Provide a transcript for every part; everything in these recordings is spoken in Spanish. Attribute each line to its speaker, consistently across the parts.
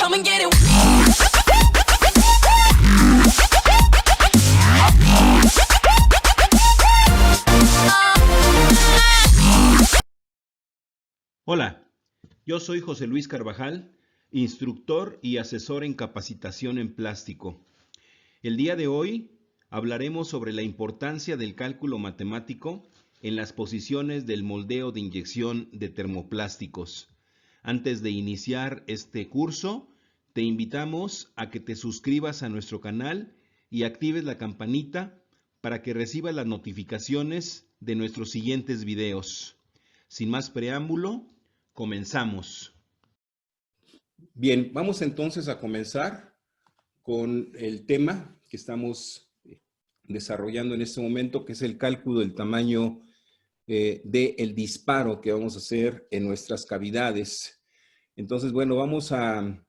Speaker 1: Come and get it.
Speaker 2: Hola, yo soy José Luis Carvajal, instructor y asesor en capacitación en plástico. El día de hoy hablaremos sobre la importancia del cálculo matemático en las posiciones del moldeo de inyección de termoplásticos. Antes de iniciar este curso, te invitamos a que te suscribas a nuestro canal y actives la campanita para que recibas las notificaciones de nuestros siguientes videos. Sin más preámbulo, comenzamos. Bien, vamos entonces a comenzar con el tema que estamos desarrollando en este momento, que es el cálculo del tamaño del disparo que vamos a hacer en nuestras cavidades. Entonces, bueno, vamos a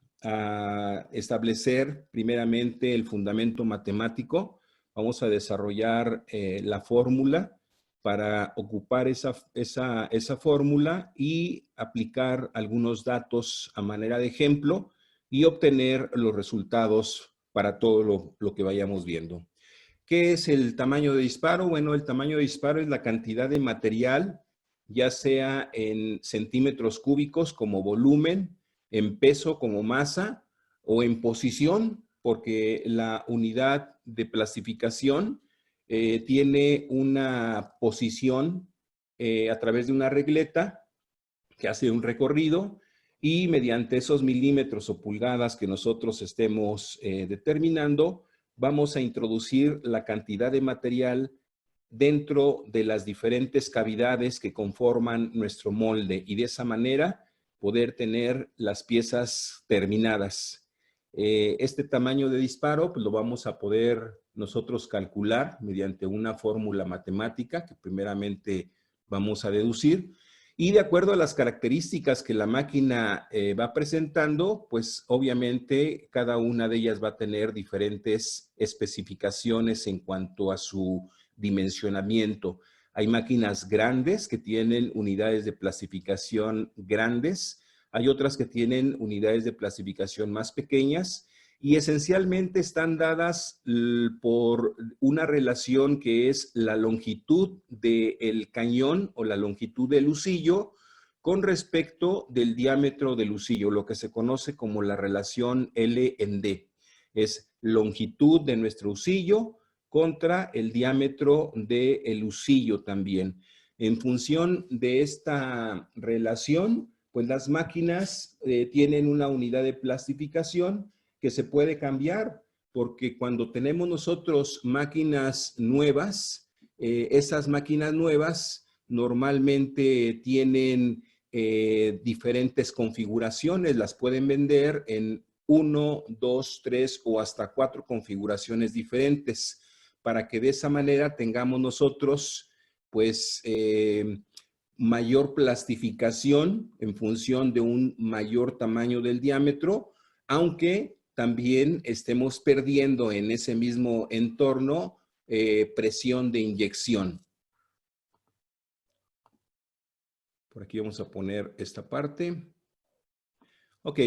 Speaker 2: establecer primeramente el fundamento matemático. Vamos a desarrollar la fórmula para ocupar esa fórmula y aplicar algunos datos a manera de ejemplo y obtener los resultados para todo lo que vayamos viendo. ¿Qué es el tamaño de disparo? Bueno, el tamaño de disparo es la cantidad de material, ya sea en centímetros cúbicos como volumen, en peso como masa o en posición, porque la unidad de plastificación tiene una posición a través de una regleta que hace un recorrido y mediante esos milímetros o pulgadas que nosotros estemos determinando, vamos a introducir la cantidad de material dentro de las diferentes cavidades que conforman nuestro molde y de esa manera poder tener las piezas terminadas. Este tamaño de disparo pues lo vamos a poder nosotros calcular mediante una fórmula matemática que primeramente vamos a deducir. Y de acuerdo a las características que la máquina va presentando, pues obviamente cada una de ellas va a tener diferentes especificaciones en cuanto a su dimensionamiento. Hay máquinas grandes que tienen unidades de plastificación grandes, hay otras que tienen unidades de plastificación más pequeñas y esencialmente están dadas por una relación que es la longitud del cañón o la longitud del husillo con respecto del diámetro del husillo, lo que se conoce como la relación L en D. Es longitud de nuestro husillo contra el diámetro del husillo también. En función de esta relación, pues las máquinas tienen una unidad de plastificación que se puede cambiar, porque cuando tenemos nosotros máquinas nuevas, esas máquinas nuevas normalmente tienen diferentes configuraciones, las pueden vender en 1, 2, 3 o hasta 4 configuraciones diferentes, para que de esa manera tengamos nosotros, pues, mayor plastificación en función de un mayor tamaño del diámetro, aunque también estemos perdiendo en ese mismo entorno presión de inyección. Por aquí vamos a poner esta parte. Ok,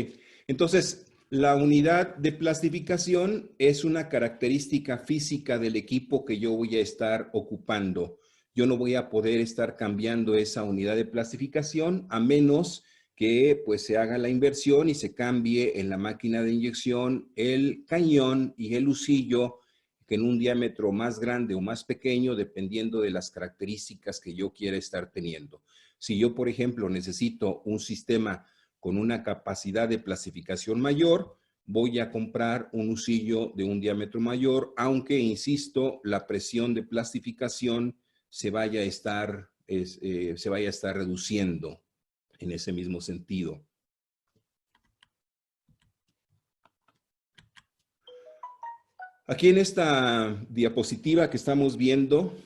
Speaker 2: entonces la unidad de plastificación es una característica física del equipo que yo voy a estar ocupando. Yo no voy a poder estar cambiando esa unidad de plastificación a menos que pues se haga la inversión y se cambie en la máquina de inyección el cañón y el husillo, que en un diámetro más grande o más pequeño, dependiendo de las características que yo quiera estar teniendo. Si yo, por ejemplo, necesito un sistema con una capacidad de plastificación mayor, voy a comprar un husillo de un diámetro mayor, aunque, insisto, la presión de plastificación se vaya a estar reduciendo en ese mismo sentido. Aquí en esta diapositiva que estamos viendo,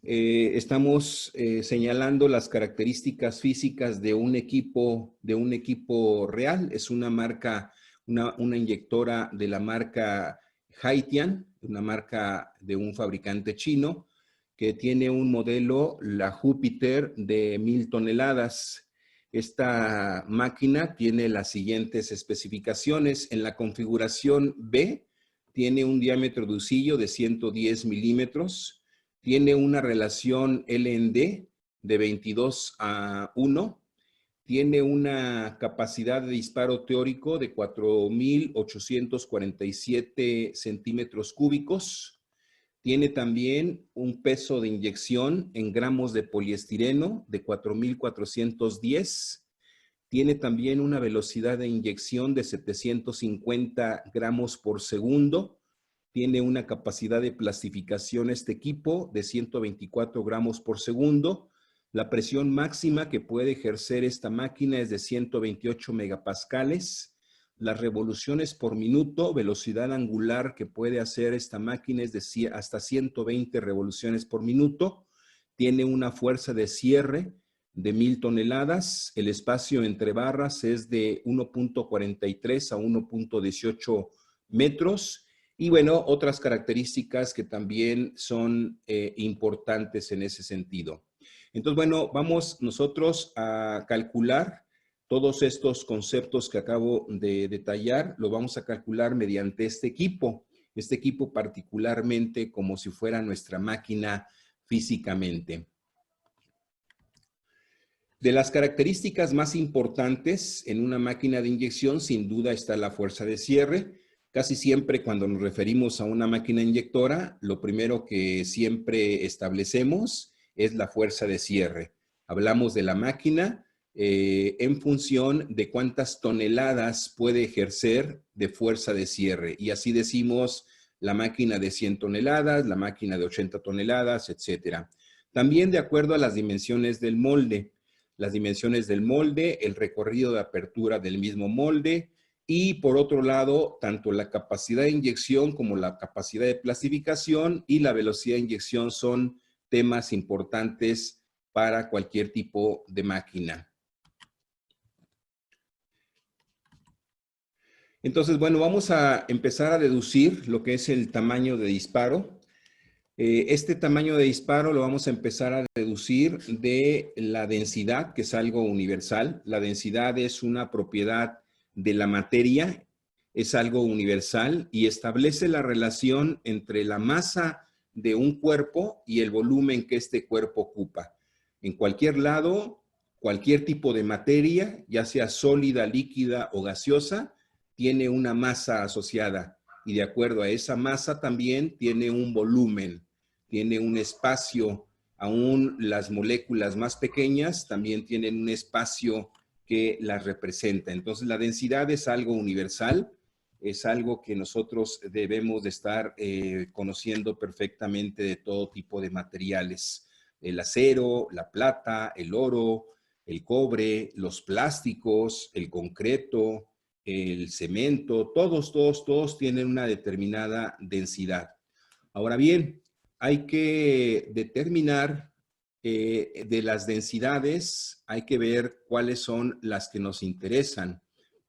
Speaker 2: estamos señalando las características físicas de un equipo real. Es una marca, una inyectora de la marca Haitian, una marca de un fabricante chino, que tiene un modelo, la Júpiter, de 1000 toneladas. Esta máquina tiene las siguientes especificaciones. En la configuración B tiene un diámetro de husillo de 110 milímetros, tiene una relación LND de 22:1, tiene una capacidad de disparo teórico de 4.847 centímetros cúbicos. Tiene también un peso de inyección en gramos de poliestireno de 4.410. Tiene también una velocidad de inyección de 750 gramos por segundo. Tiene una capacidad de plastificación este equipo de 124 gramos por segundo. La presión máxima que puede ejercer esta máquina es de 128 megapascales. Las revoluciones por minuto, velocidad angular que puede hacer esta máquina es de hasta 120 revoluciones por minuto. Tiene una fuerza de cierre de 1000 toneladas. El espacio entre barras es de 1.43 a 1.18 metros. Y bueno, otras características que también son importantes en ese sentido. Entonces, bueno, vamos nosotros a calcular todos estos conceptos que acabo de detallar, lo vamos a calcular mediante este equipo particularmente como si fuera nuestra máquina físicamente. De las características más importantes en una máquina de inyección, sin duda está la fuerza de cierre. Casi siempre cuando nos referimos a una máquina inyectora, lo primero que siempre establecemos es la fuerza de cierre. Hablamos de la máquina en función de cuántas toneladas puede ejercer de fuerza de cierre. Y así decimos la máquina de 100 toneladas, la máquina de 80 toneladas, etcétera. También de acuerdo a las dimensiones del molde. Las dimensiones del molde, el recorrido de apertura del mismo molde y por otro lado, tanto la capacidad de inyección como la capacidad de plastificación y la velocidad de inyección son temas importantes para cualquier tipo de máquina. Entonces, bueno, vamos a empezar a deducir lo que es el tamaño de disparo. Este tamaño de disparo lo vamos a empezar a deducir de la densidad, que es algo universal. La densidad es una propiedad de la materia, es algo universal y establece la relación entre la masa de un cuerpo y el volumen que este cuerpo ocupa. En cualquier lado, cualquier tipo de materia, ya sea sólida, líquida o gaseosa, tiene una masa asociada y de acuerdo a esa masa también tiene un volumen, tiene un espacio. Aún las moléculas más pequeñas también tienen un espacio que las representa. Entonces la densidad es algo universal, es algo que nosotros debemos de estar conociendo perfectamente de todo tipo de materiales. El acero, la plata, el oro, el cobre, los plásticos, el concreto, el cemento, todos tienen una determinada densidad. Ahora bien, hay que determinar de las densidades, hay que ver cuáles son las que nos interesan.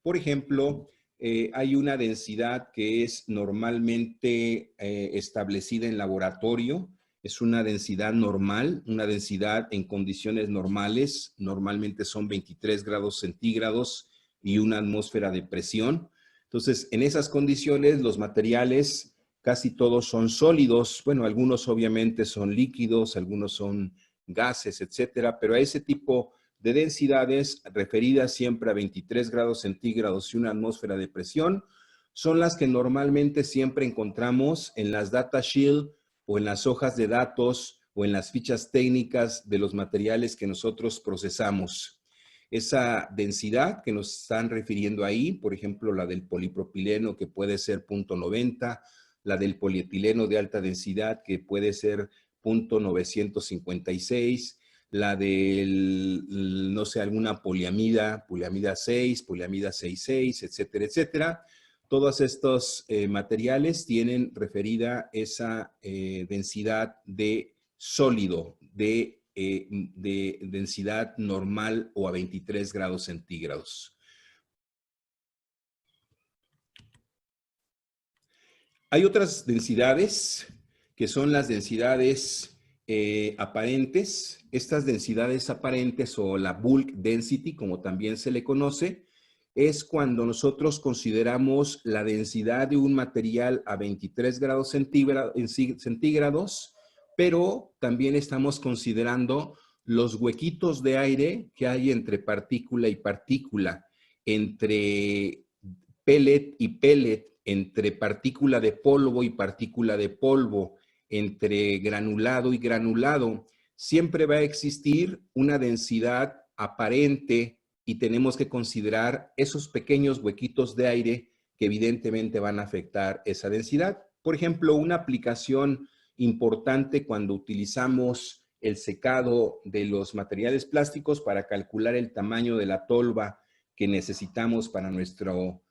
Speaker 2: Por ejemplo, hay una densidad que es normalmente establecida en laboratorio, es una densidad normal, una densidad en condiciones normales, normalmente son 23 grados centígrados y una atmósfera de presión. Entonces, en esas condiciones, los materiales casi todos son sólidos. Bueno, algunos obviamente son líquidos, algunos son gases, etcétera, pero a ese tipo de densidades referidas siempre a 23 grados centígrados y una atmósfera de presión son las que normalmente siempre encontramos en las datasheet o en las hojas de datos o en las fichas técnicas de los materiales que nosotros procesamos. Esa densidad que nos están refiriendo ahí, por ejemplo, la del polipropileno que puede ser 0.90, la del polietileno de alta densidad que puede ser 0.956, la del, no sé, alguna poliamida 6, poliamida 66, etcétera, etcétera. Todos estos materiales tienen referida esa densidad de sólido, de densidad normal o a 23 grados centígrados. Hay otras densidades que son las densidades aparentes. Estas densidades aparentes o la bulk density, como también se le conoce, es cuando nosotros consideramos la densidad de un material a 23 grados centígrados, pero también estamos considerando los huequitos de aire que hay entre partícula y partícula, entre pellet y pellet, entre partícula de polvo y partícula de polvo, entre granulado y granulado. Siempre va a existir una densidad aparente y tenemos que considerar esos pequeños huequitos de aire que evidentemente van a afectar esa densidad. Por ejemplo, una aplicación importante cuando utilizamos el secado de los materiales plásticos para calcular el tamaño de la tolva que necesitamos para nuestro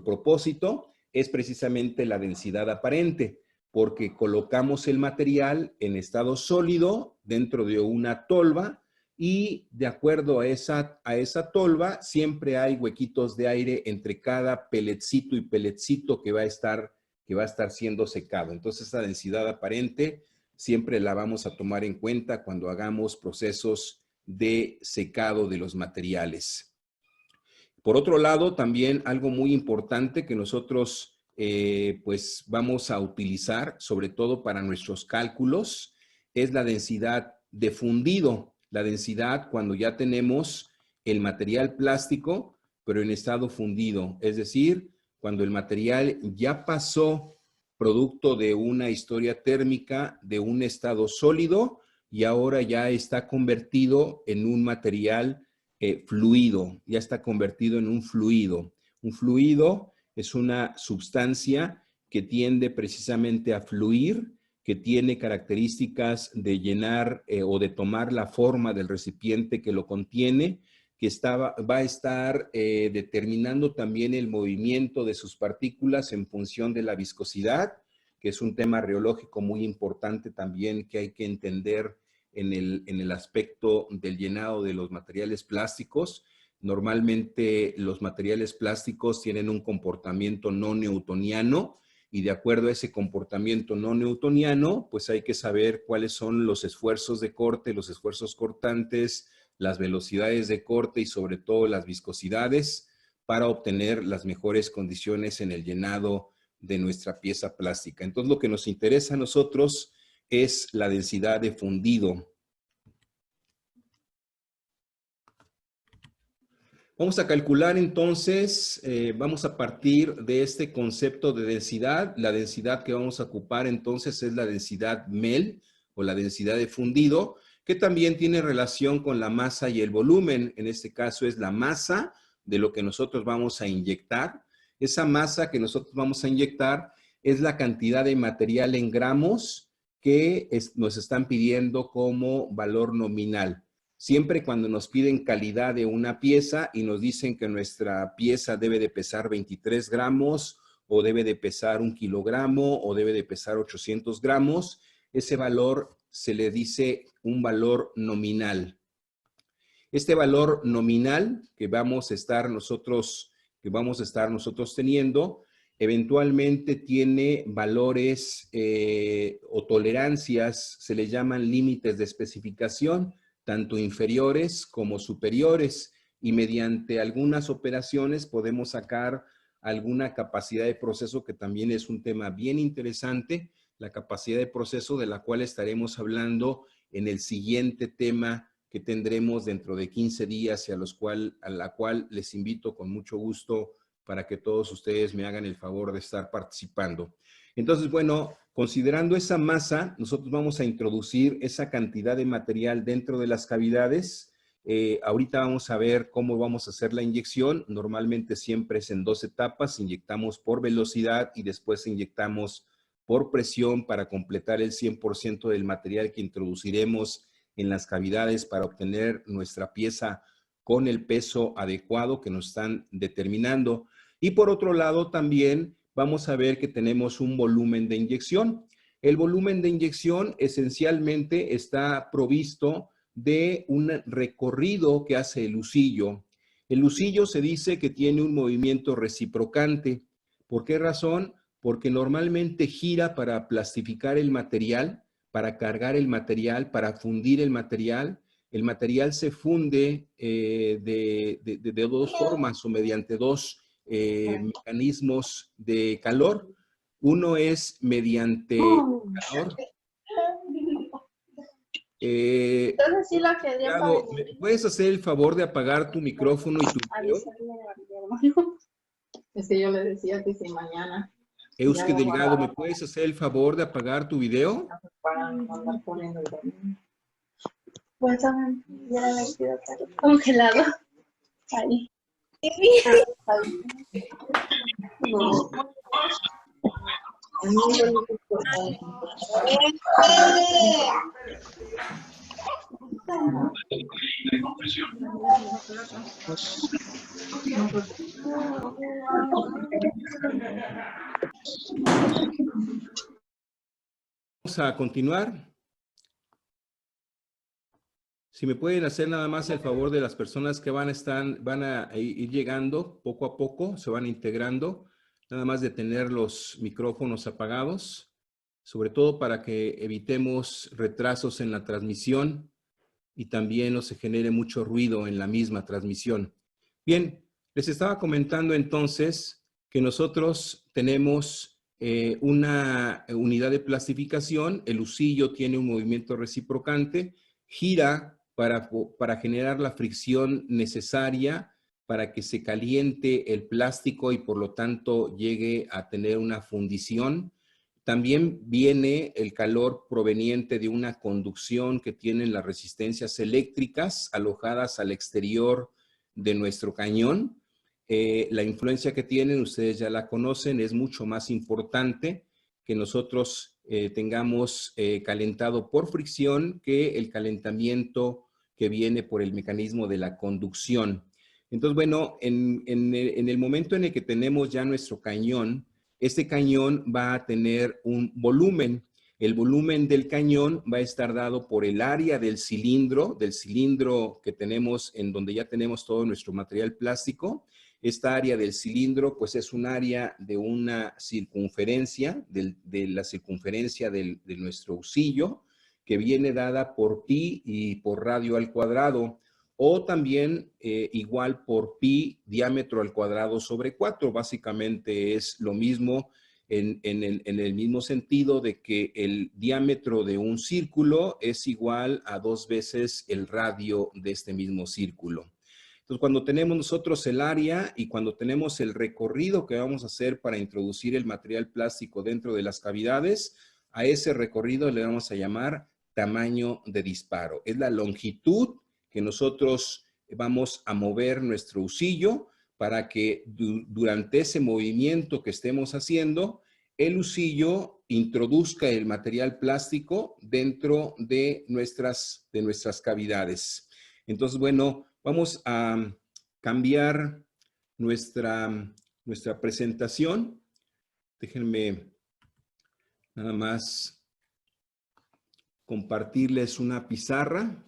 Speaker 2: propósito es precisamente la densidad aparente, porque colocamos el material en estado sólido dentro de una tolva y de acuerdo a esa tolva siempre hay huequitos de aire entre cada pelletcito y pelletcito que va a estar siendo secado. Entonces, esa densidad aparente siempre la vamos a tomar en cuenta cuando hagamos procesos de secado de los materiales. Por otro lado, también algo muy importante que nosotros pues vamos a utilizar, sobre todo para nuestros cálculos, es la densidad de fundido. La densidad cuando ya tenemos el material plástico, pero en estado fundido. Es decir, cuando el material ya pasó producto de una historia térmica de un estado sólido y ahora ya está convertido en un material fluido, ya está convertido en un fluido. Un fluido es una sustancia que tiende precisamente a fluir, que tiene características de llenar o de tomar la forma del recipiente que lo contiene, que va a estar determinando también el movimiento de sus partículas en función de la viscosidad, que es un tema reológico muy importante también que hay que entender en el aspecto del llenado de los materiales plásticos. Normalmente los materiales plásticos tienen un comportamiento no newtoniano y de acuerdo a ese comportamiento no newtoniano, pues hay que saber cuáles son los esfuerzos de corte, los esfuerzos cortantes, las velocidades de corte y sobre todo las viscosidades para obtener las mejores condiciones en el llenado de nuestra pieza plástica. Entonces, lo que nos interesa a nosotros es la densidad de fundido. Vamos a calcular entonces, vamos a partir de este concepto de densidad. La densidad que vamos a ocupar entonces es la densidad MEL o la densidad de fundido, que también tiene relación con la masa y el volumen. En este caso es la masa de lo que nosotros vamos a inyectar. Esa masa que nosotros vamos a inyectar es la cantidad de material en gramos que nos están pidiendo como valor nominal. Siempre cuando nos piden calidad de una pieza y nos dicen que nuestra pieza debe de pesar 23 gramos o debe de pesar 1 kilogramo o debe de pesar 800 gramos, ese valor se le dice un valor nominal. Este valor nominal que vamos a estar nosotros teniendo, eventualmente tiene valores o tolerancias, se le llaman límites de especificación, tanto inferiores como superiores, y mediante algunas operaciones podemos sacar alguna capacidad de proceso que también es un tema bien interesante, la capacidad de proceso de la cual estaremos hablando en el siguiente tema que tendremos dentro de 15 días y a la cual les invito con mucho gusto para que todos ustedes me hagan el favor de estar participando. Entonces, bueno, considerando esa masa, nosotros vamos a introducir esa cantidad de material dentro de las cavidades. Ahorita vamos a ver cómo vamos a hacer la inyección. Normalmente siempre es en 2 etapas. Inyectamos por velocidad y después inyectamos por presión para completar el 100% del material que introduciremos en las cavidades para obtener nuestra pieza con el peso adecuado que nos están determinando. Y por otro lado también vamos a ver que tenemos un volumen de inyección. El volumen de inyección esencialmente está provisto de un recorrido que hace el husillo. El husillo se dice que tiene un movimiento reciprocante. ¿Por qué razón? Porque normalmente gira para plastificar el material, para cargar el material, para fundir el material. El material se funde de dos formas o mediante dos mecanismos de calor. Uno es mediante calor.
Speaker 1: Entonces sí la quería para el...
Speaker 2: ¿Me puedes hacer el favor de apagar tu micrófono y tu video?
Speaker 1: Es que yo le decía que si mañana...
Speaker 2: Euske Delgado, ¿me puedes hacer el favor de apagar tu video?
Speaker 1: Para andar poniendo el domingo. Pues ya me quedo congelado. Ahí. No.
Speaker 2: Vamos a continuar. Si me pueden hacer nada más el favor de las personas que van a ir llegando poco a poco, se van integrando, nada más de tener los micrófonos apagados, sobre todo para que evitemos retrasos en la transmisión y también no se genere mucho ruido en la misma transmisión. Bien, les estaba comentando entonces que nosotros tenemos una unidad de plastificación, el husillo tiene un movimiento reciprocante, gira para generar la fricción necesaria para que se caliente el plástico y por lo tanto llegue a tener una fundición. También viene el calor proveniente de una conducción que tienen las resistencias eléctricas alojadas al exterior de nuestro cañón. La influencia que tienen, ustedes ya la conocen, es mucho más importante que nosotros tengamos calentado por fricción que el calentamiento que viene por el mecanismo de la conducción. Entonces, bueno, en el momento en el que tenemos ya nuestro cañón, este cañón va a tener un volumen. El volumen del cañón va a estar dado por el área del cilindro que tenemos en donde ya tenemos todo nuestro material plástico. Esta área del cilindro, pues es un área de una circunferencia, de la circunferencia de nuestro husillo, que viene dada por pi y por radio al cuadrado, o también igual por pi diámetro al cuadrado sobre 4. Básicamente es lo mismo en el mismo sentido de que el diámetro de un círculo es igual a 2 veces el radio de este mismo círculo. Entonces, cuando tenemos nosotros el área y cuando tenemos el recorrido que vamos a hacer para introducir el material plástico dentro de las cavidades, a ese recorrido le vamos a llamar tamaño de disparo. Es la longitud que nosotros vamos a mover nuestro husillo para que durante ese movimiento que estemos haciendo, el husillo introduzca el material plástico dentro de nuestras cavidades. Entonces, bueno, vamos a cambiar nuestra presentación. Déjenme nada más compartirles una pizarra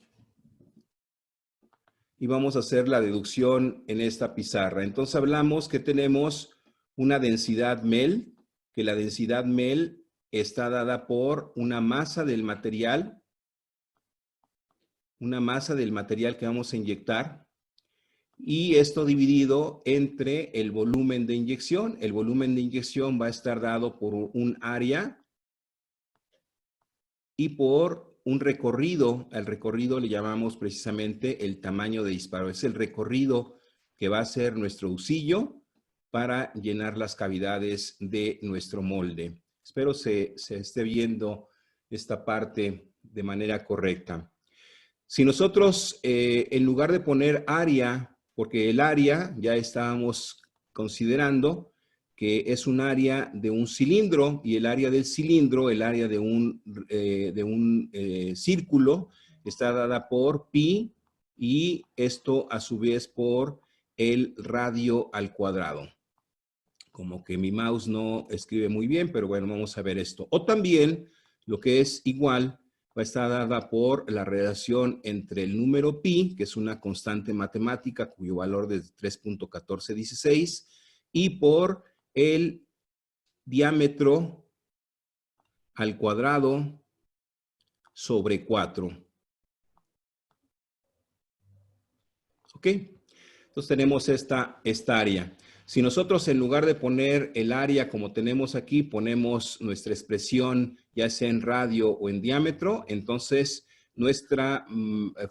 Speaker 2: y vamos a hacer la deducción en esta pizarra. Entonces hablamos que tenemos una densidad mel, que la densidad mel está dada por una masa del material que vamos a inyectar, y esto dividido entre el volumen de inyección. El volumen de inyección va a estar dado por un área y por un recorrido. Al recorrido le llamamos precisamente el tamaño de disparo. Es el recorrido que va a hacer nuestro husillo para llenar las cavidades de nuestro molde. Espero se esté viendo esta parte de manera correcta. Si nosotros, en lugar de poner área, porque el área ya estábamos considerando que es un área de un cilindro, y el área del cilindro, el área de un círculo, está dada por pi, y esto a su vez por el radio al cuadrado. Como que mi mouse no escribe muy bien, pero bueno, vamos a ver esto. O también, lo que es igual, va a estar dada por la relación entre el número pi, que es una constante matemática cuyo valor es 3.1416, y por el diámetro al cuadrado sobre 4. ¿Ok? Entonces tenemos esta área. Si nosotros en lugar de poner el área como tenemos aquí, ponemos nuestra expresión ya sea en radio o en diámetro, entonces nuestra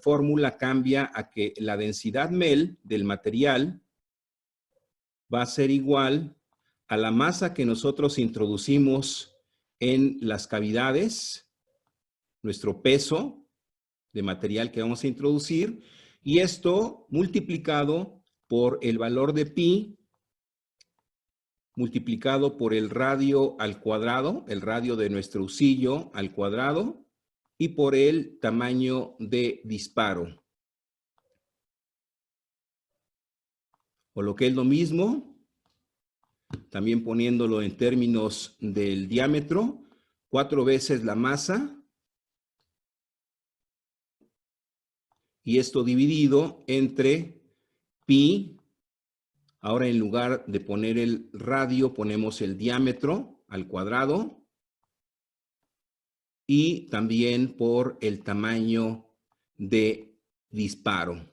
Speaker 2: fórmula cambia a que la densidad mel del material va a ser igual a la masa que nosotros introducimos en las cavidades, nuestro peso de material que vamos a introducir, y esto multiplicado por el valor de pi, multiplicado por el radio al cuadrado, el radio de nuestro husillo al cuadrado, y por el tamaño de disparo. O lo que es lo mismo, también poniéndolo en términos del diámetro, 4 veces la masa, y esto dividido entre pi. Ahora en lugar de poner el radio, ponemos el diámetro al cuadrado y también por el tamaño de disparo.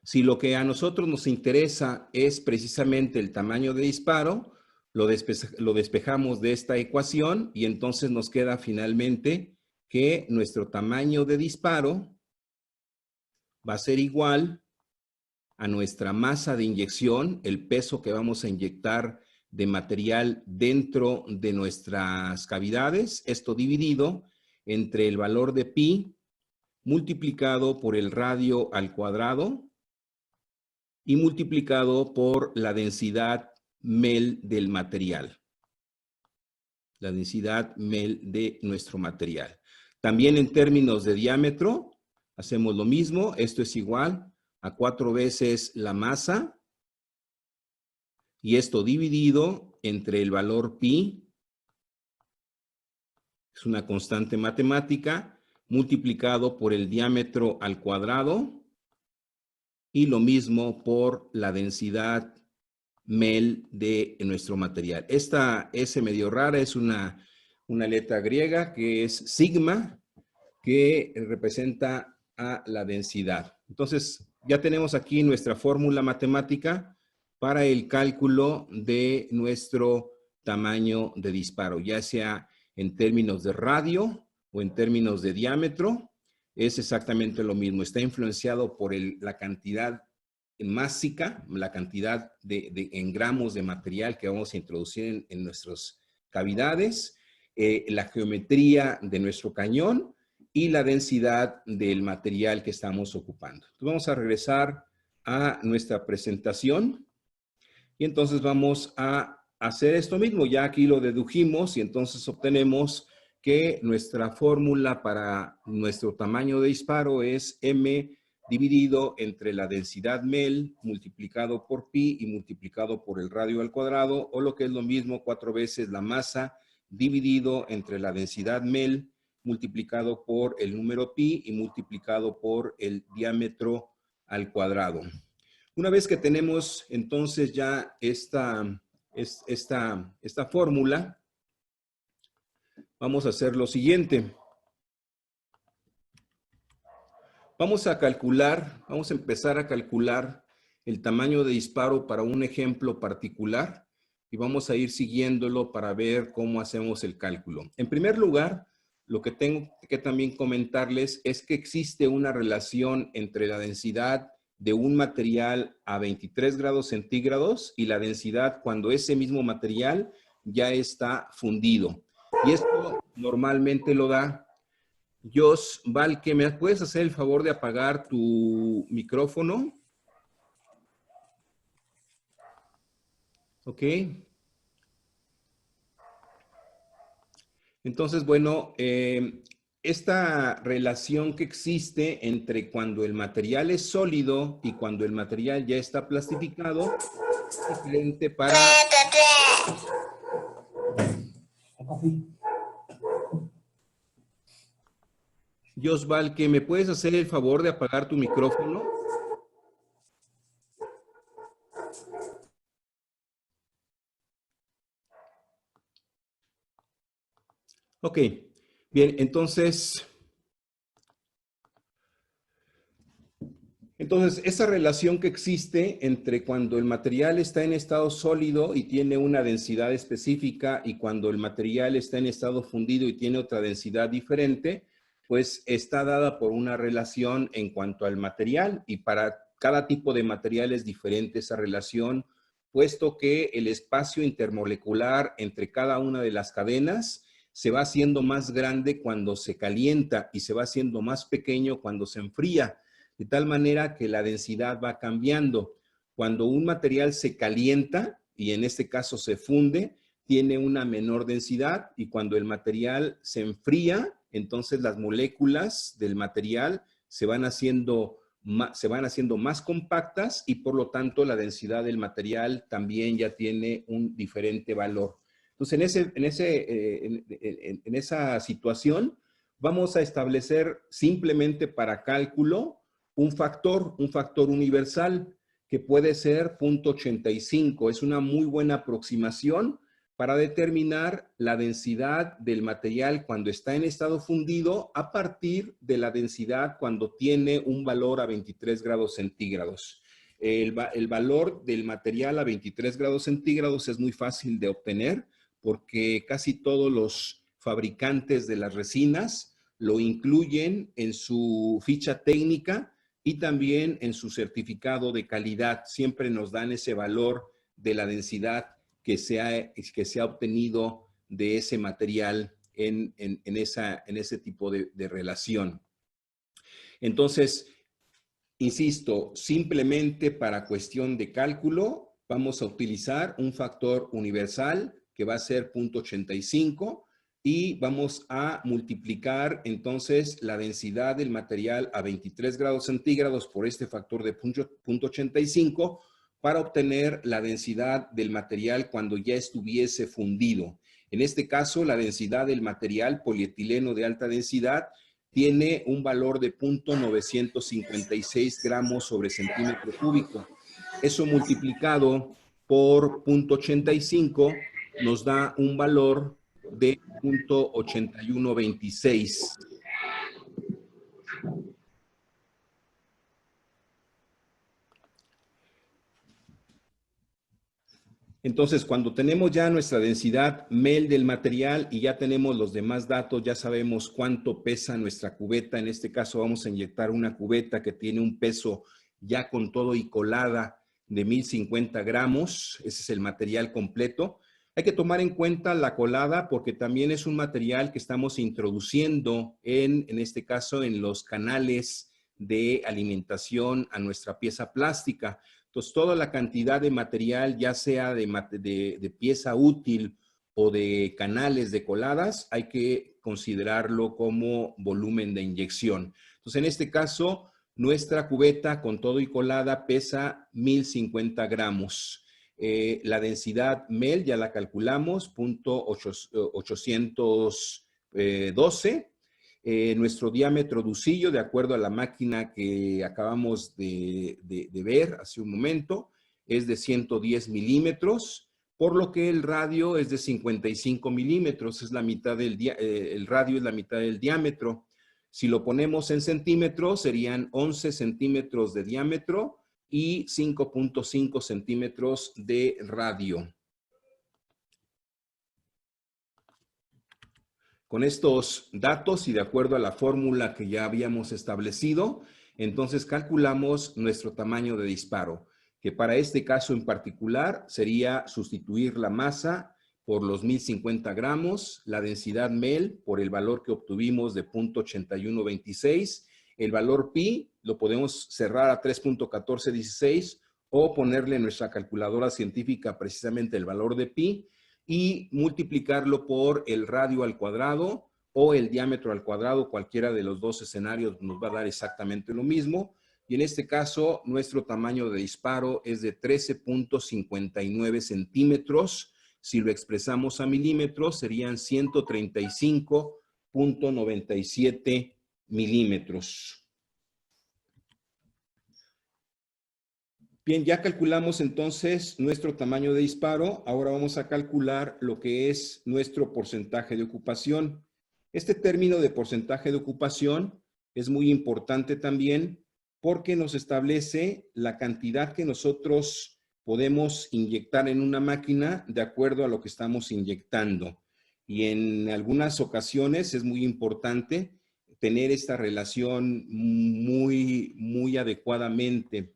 Speaker 2: Si lo que a nosotros nos interesa es precisamente el tamaño de disparo, lo despejamos de esta ecuación y entonces nos queda finalmente que nuestro tamaño de disparo va a ser igual a nuestra masa de inyección, el peso que vamos a inyectar de material dentro de nuestras cavidades, esto dividido entre el valor de pi multiplicado por el radio al cuadrado y multiplicado por la densidad mel del material. La densidad mel de nuestro material. También en términos de diámetro, hacemos lo mismo. Esto es igual a 4 veces la masa y esto dividido entre el valor pi, es una constante matemática, multiplicado por el diámetro al cuadrado y lo mismo por la densidad mel de nuestro material. Esta S medio rara es una letra griega que es sigma, que representa a la densidad. Entonces, ya tenemos aquí nuestra fórmula matemática para el cálculo de nuestro tamaño de disparo, ya sea en términos de radio o en términos de diámetro. Es exactamente lo mismo. Está influenciado por la cantidad másica, la cantidad en gramos de material que vamos a introducir en nuestras cavidades, la geometría de nuestro cañón y la densidad del material que estamos ocupando. Entonces vamos a regresar a nuestra presentación y entonces vamos a hacer esto mismo. Ya aquí lo dedujimos y entonces obtenemos que nuestra fórmula para nuestro tamaño de disparo es M dividido entre la densidad mel multiplicado por pi y multiplicado por el radio al cuadrado, o lo que es lo mismo, 4 veces la masa dividido entre la densidad mel multiplicado por el número pi y multiplicado por el diámetro al cuadrado. Una vez que tenemos entonces ya esta fórmula, vamos a hacer lo siguiente. Vamos a empezar a calcular el tamaño de disparo para un ejemplo particular y vamos a ir siguiéndolo para ver cómo hacemos el cálculo. En primer lugar, lo que tengo que también comentarles es que existe una relación entre la densidad de un material a 23 grados centígrados y la densidad cuando ese mismo material ya está fundido. Y esto normalmente lo da Jos Valque. ¿Me puedes hacer el favor de apagar tu micrófono? Ok. Entonces, bueno, esta relación que existe entre cuando el material es sólido y cuando el material ya está plastificado es diferente para... Jos Valque, ¿me puedes hacer el favor de apagar tu micrófono? Ok, Bien, entonces, esa relación que existe entre cuando el material está en estado sólido y tiene una densidad específica y cuando el material está en estado fundido y tiene otra densidad diferente, pues está dada por una relación en cuanto al material, y para cada tipo de material es diferente esa relación, puesto que el espacio intermolecular entre cada una de las cadenas se va haciendo más grande cuando se calienta y se va haciendo más pequeño cuando se enfría, de tal manera que la densidad va cambiando. Cuando un material se calienta, y en este caso se funde, tiene una menor densidad, y cuando el material se enfría, entonces las moléculas del material se van haciendo más compactas, y por lo tanto la densidad del material también ya tiene un diferente valor. Entonces, en esa situación, vamos a establecer simplemente para cálculo un factor universal que puede ser 0.85. Es una muy buena aproximación para determinar la densidad del material cuando está en estado fundido a partir de la densidad cuando tiene un valor a 23 grados centígrados. El valor del material a 23 grados centígrados es muy fácil de obtener porque casi todos los fabricantes de las resinas lo incluyen en su ficha técnica y también en su certificado de calidad. Siempre nos dan ese valor de la densidad que se ha obtenido de ese material en ese tipo de relación. Entonces, insisto, simplemente para cuestión de cálculo, vamos a utilizar un factor universal que va a ser 0.85, y vamos a multiplicar entonces la densidad del material a 23 grados centígrados por este factor de 0.85 para obtener la densidad del material cuando ya estuviese fundido. En este caso, la densidad del material polietileno de alta densidad tiene un valor de 0.956 gramos sobre centímetro cúbico. Eso multiplicado por 0.85 nos da un valor de 0.8126. Entonces, cuando tenemos ya nuestra densidad MEL del material y ya tenemos los demás datos, ya sabemos cuánto pesa nuestra cubeta. En este caso vamos a inyectar una cubeta que tiene un peso ya con todo y colada de 1050 gramos. Ese es el material completo. Hay que tomar en cuenta la colada porque también es un material que estamos introduciendo en este caso, en los canales de alimentación a nuestra pieza plástica. Entonces, toda la cantidad de material, ya sea de pieza útil o de canales de coladas, hay que considerarlo como volumen de inyección. Entonces, en este caso, nuestra cubeta con todo y colada pesa 1050 gramos. La densidad MEL ya la calculamos, 0.812. Nuestro diámetro Ducillo, de acuerdo a la máquina que acabamos de ver hace un momento, es de 110 milímetros, por lo que el radio es de 55 milímetros, es la mitad el radio es la mitad del diámetro. Si lo ponemos en centímetros, serían 11 centímetros de diámetro y 5.5 centímetros de radio. Con estos datos y de acuerdo a la fórmula que ya habíamos establecido, entonces calculamos nuestro tamaño de disparo, que para este caso en particular sería sustituir la masa por los 1050 gramos, la densidad MEL por el valor que obtuvimos de 0.8126, el valor pi lo podemos cerrar a 3.1416 o ponerle en nuestra calculadora científica precisamente el valor de pi, y multiplicarlo por el radio al cuadrado o el diámetro al cuadrado. Cualquiera de los dos escenarios nos va a dar exactamente lo mismo. Y en este caso, nuestro tamaño de disparo es de 13.59 centímetros. Si lo expresamos a milímetros, serían 135.97 milímetros. Bien, ya calculamos entonces nuestro tamaño de disparo. Ahora vamos a calcular lo que es nuestro porcentaje de ocupación. Este término de porcentaje de ocupación es muy importante también porque nos establece la cantidad que nosotros podemos inyectar en una máquina de acuerdo a lo que estamos inyectando. Y en algunas ocasiones es muy importante tener esta relación muy adecuadamente.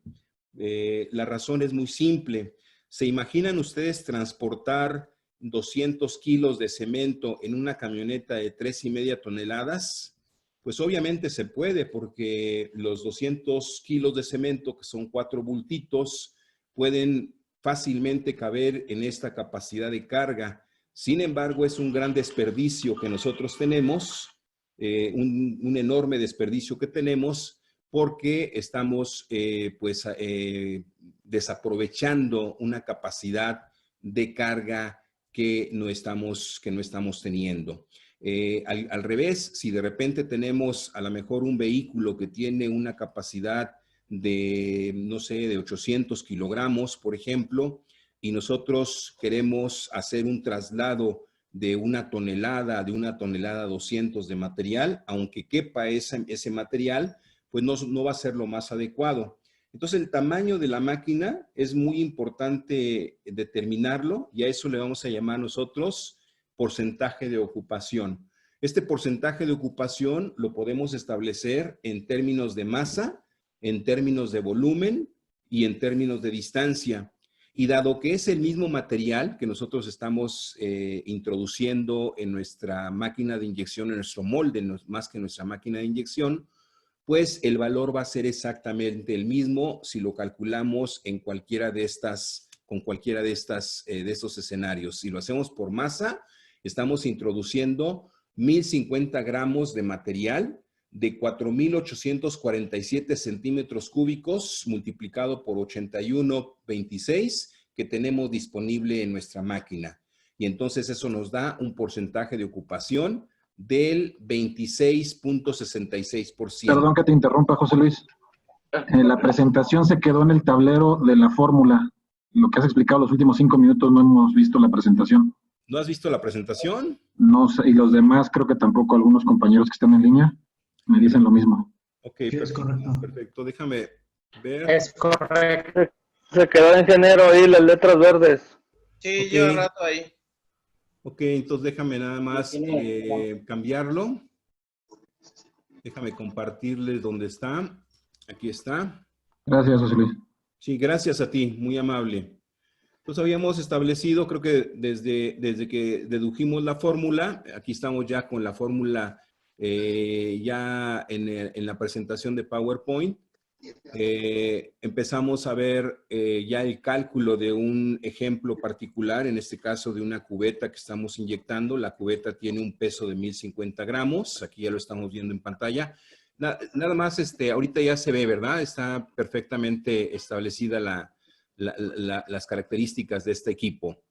Speaker 2: La razón es muy simple. ¿Se imaginan ustedes transportar 200 kilos de cemento en una camioneta de 3,5 toneladas? Pues obviamente se puede, porque los 200 kilos de cemento, que son 4 bultitos, pueden fácilmente caber en esta capacidad de carga. Sin embargo, es un gran desperdicio que nosotros tenemos, un enorme desperdicio que tenemos, porque estamos desaprovechando una capacidad de carga que no estamos teniendo. Al revés, si de repente tenemos a lo mejor un vehículo que tiene una capacidad de, no sé, de 800 kilogramos, por ejemplo, y nosotros queremos hacer un traslado de 1 tonelada 200 de material, aunque quepa ese material, pues no va a ser lo más adecuado. Entonces, el tamaño de la máquina es muy importante determinarlo, y a eso le vamos a llamar nosotros porcentaje de ocupación. Este porcentaje de ocupación lo podemos establecer en términos de masa, en términos de volumen y en términos de distancia. Y dado que es el mismo material que nosotros estamos introduciendo en nuestra máquina de inyección, en nuestro molde, más que en nuestra máquina de inyección, pues el valor va a ser exactamente el mismo si lo calculamos en cualquiera de estos escenarios. Si lo hacemos por masa, estamos introduciendo 1,050 gramos de material de 4,847 centímetros cúbicos multiplicado por 81,26 que tenemos disponible en nuestra máquina. Y entonces eso nos da un porcentaje de ocupación del 26,66%.
Speaker 3: Perdón que te interrumpa, José Luis. La presentación se quedó en el tablero de la fórmula. Lo que has explicado los últimos 5 minutos no hemos visto la presentación.
Speaker 2: ¿No has visto la presentación?
Speaker 3: No sé, y los demás creo que tampoco, algunos compañeros que están en línea me dicen lo mismo.
Speaker 2: Ok, perfecto, es correcto. Perfecto, déjame ver.
Speaker 4: Es correcto. Se quedó en género ahí las letras verdes.
Speaker 5: Sí,
Speaker 2: Okay.
Speaker 5: Yo rato ahí.
Speaker 2: Ok, entonces déjame nada más cambiarlo. Déjame compartirles dónde está. Aquí está.
Speaker 3: Gracias, José Luis.
Speaker 2: Sí, gracias a ti, muy amable. Entonces habíamos establecido, creo que desde que dedujimos la fórmula, aquí estamos ya con la fórmula ya en la presentación de PowerPoint. Empezamos a ver ya el cálculo de un ejemplo particular, en este caso de una cubeta que estamos inyectando. La cubeta tiene un peso de 1,050 gramos, aquí ya lo estamos viendo en pantalla. Nada más, ahorita ya se ve, ¿verdad? Está perfectamente establecida las características de este equipo.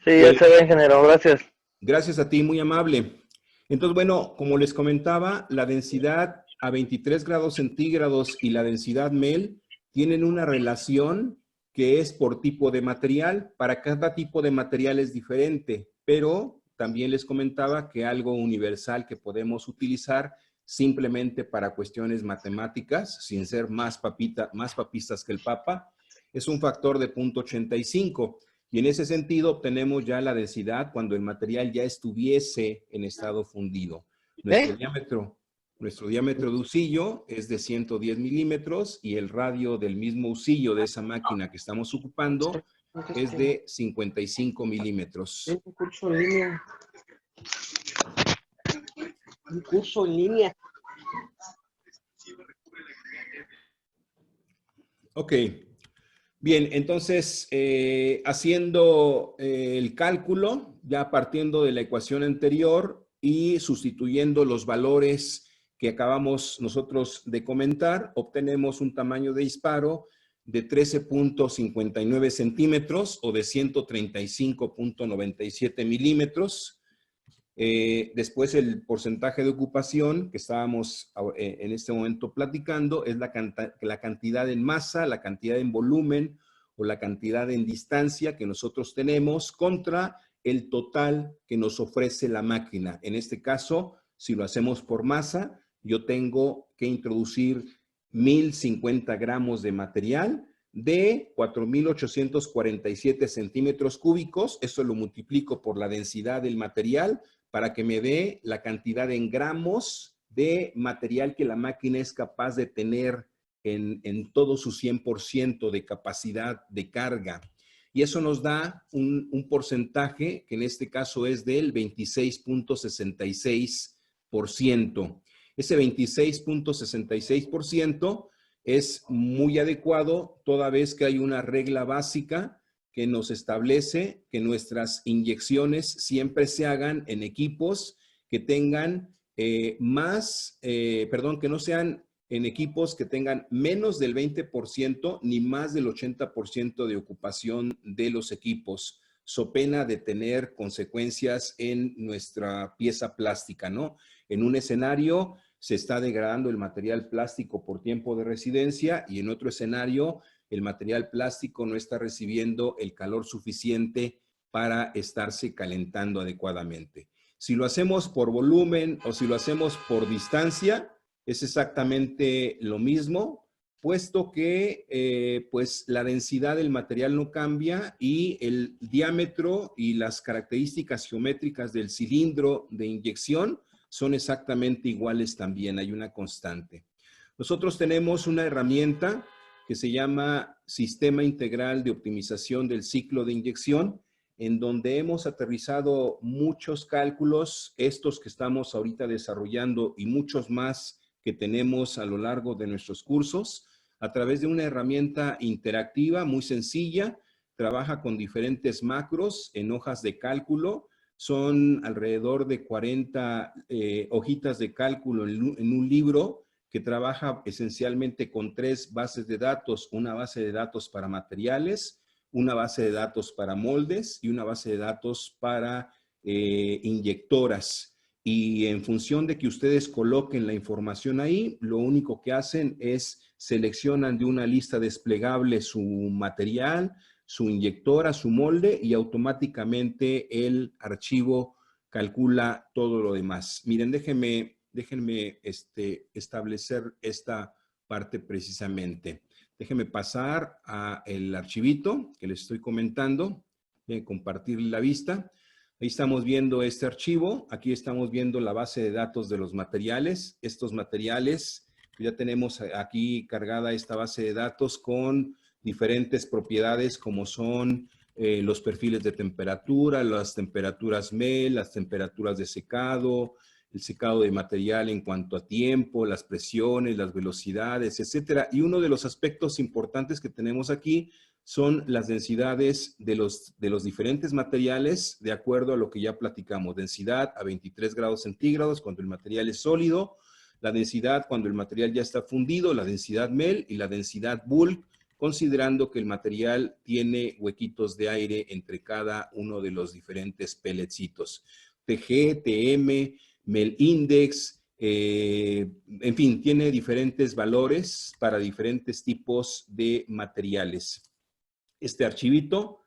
Speaker 4: Sí, ya se ve, ingeniero, gracias.
Speaker 2: Gracias a ti, muy amable. Entonces, bueno, como les comentaba, la densidad a 23 grados centígrados y la densidad MEL tienen una relación que es por tipo de material. Para cada tipo de material es diferente, pero también les comentaba que algo universal que podemos utilizar simplemente para cuestiones matemáticas, sin ser más papistas que el Papa, es un factor de 0.85. Y en ese sentido obtenemos ya la densidad cuando el material ya estuviese en estado fundido. Nuestro diámetro de husillo es de 110 milímetros y el radio del mismo husillo de esa máquina que estamos ocupando es de 55 milímetros.
Speaker 6: Un curso en línea. Un curso en línea.
Speaker 2: Ok. Bien, entonces, haciendo el cálculo, ya partiendo de la ecuación anterior y sustituyendo los valores que acabamos nosotros de comentar, obtenemos un tamaño de disparo de 13.59 centímetros o de 135.97 milímetros. Después el porcentaje de ocupación que estábamos en este momento platicando es la cantidad en masa, la cantidad en volumen o la cantidad en distancia que nosotros tenemos contra el total que nos ofrece la máquina. En este caso, si lo hacemos por masa, yo tengo que introducir 1050 gramos de material de 4.847 centímetros cúbicos. Eso lo multiplico por la densidad del material para que me dé la cantidad en gramos de material que la máquina es capaz de tener en todo su 100% de capacidad de carga. Y eso nos da un porcentaje que en este caso es del 26.66%. Ese 26.66% es muy adecuado toda vez que hay una regla básica que nos establece que nuestras inyecciones siempre se hagan en equipos que tengan que no sean en equipos que tengan menos del 20% ni más del 80% de ocupación de los equipos, so pena de tener consecuencias en nuestra pieza plástica, ¿no? En un escenario se está degradando el material plástico por tiempo de residencia y en otro escenario el material plástico no está recibiendo el calor suficiente para estarse calentando adecuadamente. Si lo hacemos por volumen o si lo hacemos por distancia, es exactamente lo mismo, puesto que pues la densidad del material no cambia y el diámetro y las características geométricas del cilindro de inyección son exactamente iguales también, hay una constante. Nosotros tenemos una herramienta que se llama Sistema Integral de Optimización del Ciclo de Inyección, en donde hemos aterrizado muchos cálculos, estos que estamos ahorita desarrollando y muchos más que tenemos a lo largo de nuestros cursos, a través de una herramienta interactiva muy sencilla, trabaja con diferentes macros en hojas de cálculo, son alrededor de 40 hojitas de cálculo en un libro que trabaja esencialmente con 3 bases de datos, una base de datos para materiales, una base de datos para moldes y una base de datos para inyectoras. Y en función de que ustedes coloquen la información ahí, lo único que hacen es seleccionan de una lista desplegable su material, su inyectora, su molde y automáticamente el archivo calcula todo lo demás. Miren, déjenme establecer esta parte precisamente. Déjenme pasar a el archivito que les estoy comentando. Voy a compartir la vista. Ahí estamos viendo este archivo. Aquí estamos viendo la base de datos de los materiales. Estos materiales, ya tenemos aquí cargada esta base de datos con diferentes propiedades como son los perfiles de temperatura, las temperaturas MEL, las temperaturas de secado, el secado de material en cuanto a tiempo, las presiones, las velocidades, etcétera. Y uno de los aspectos importantes que tenemos aquí son las densidades de los diferentes materiales de acuerdo a lo que ya platicamos. Densidad a 23 grados centígrados cuando el material es sólido, la densidad cuando el material ya está fundido, la densidad MEL y la densidad bulk, considerando que el material tiene huequitos de aire entre cada uno de los diferentes pelletcitos. TG, TM, MEL Index, en fin, tiene diferentes valores para diferentes tipos de materiales. Este archivito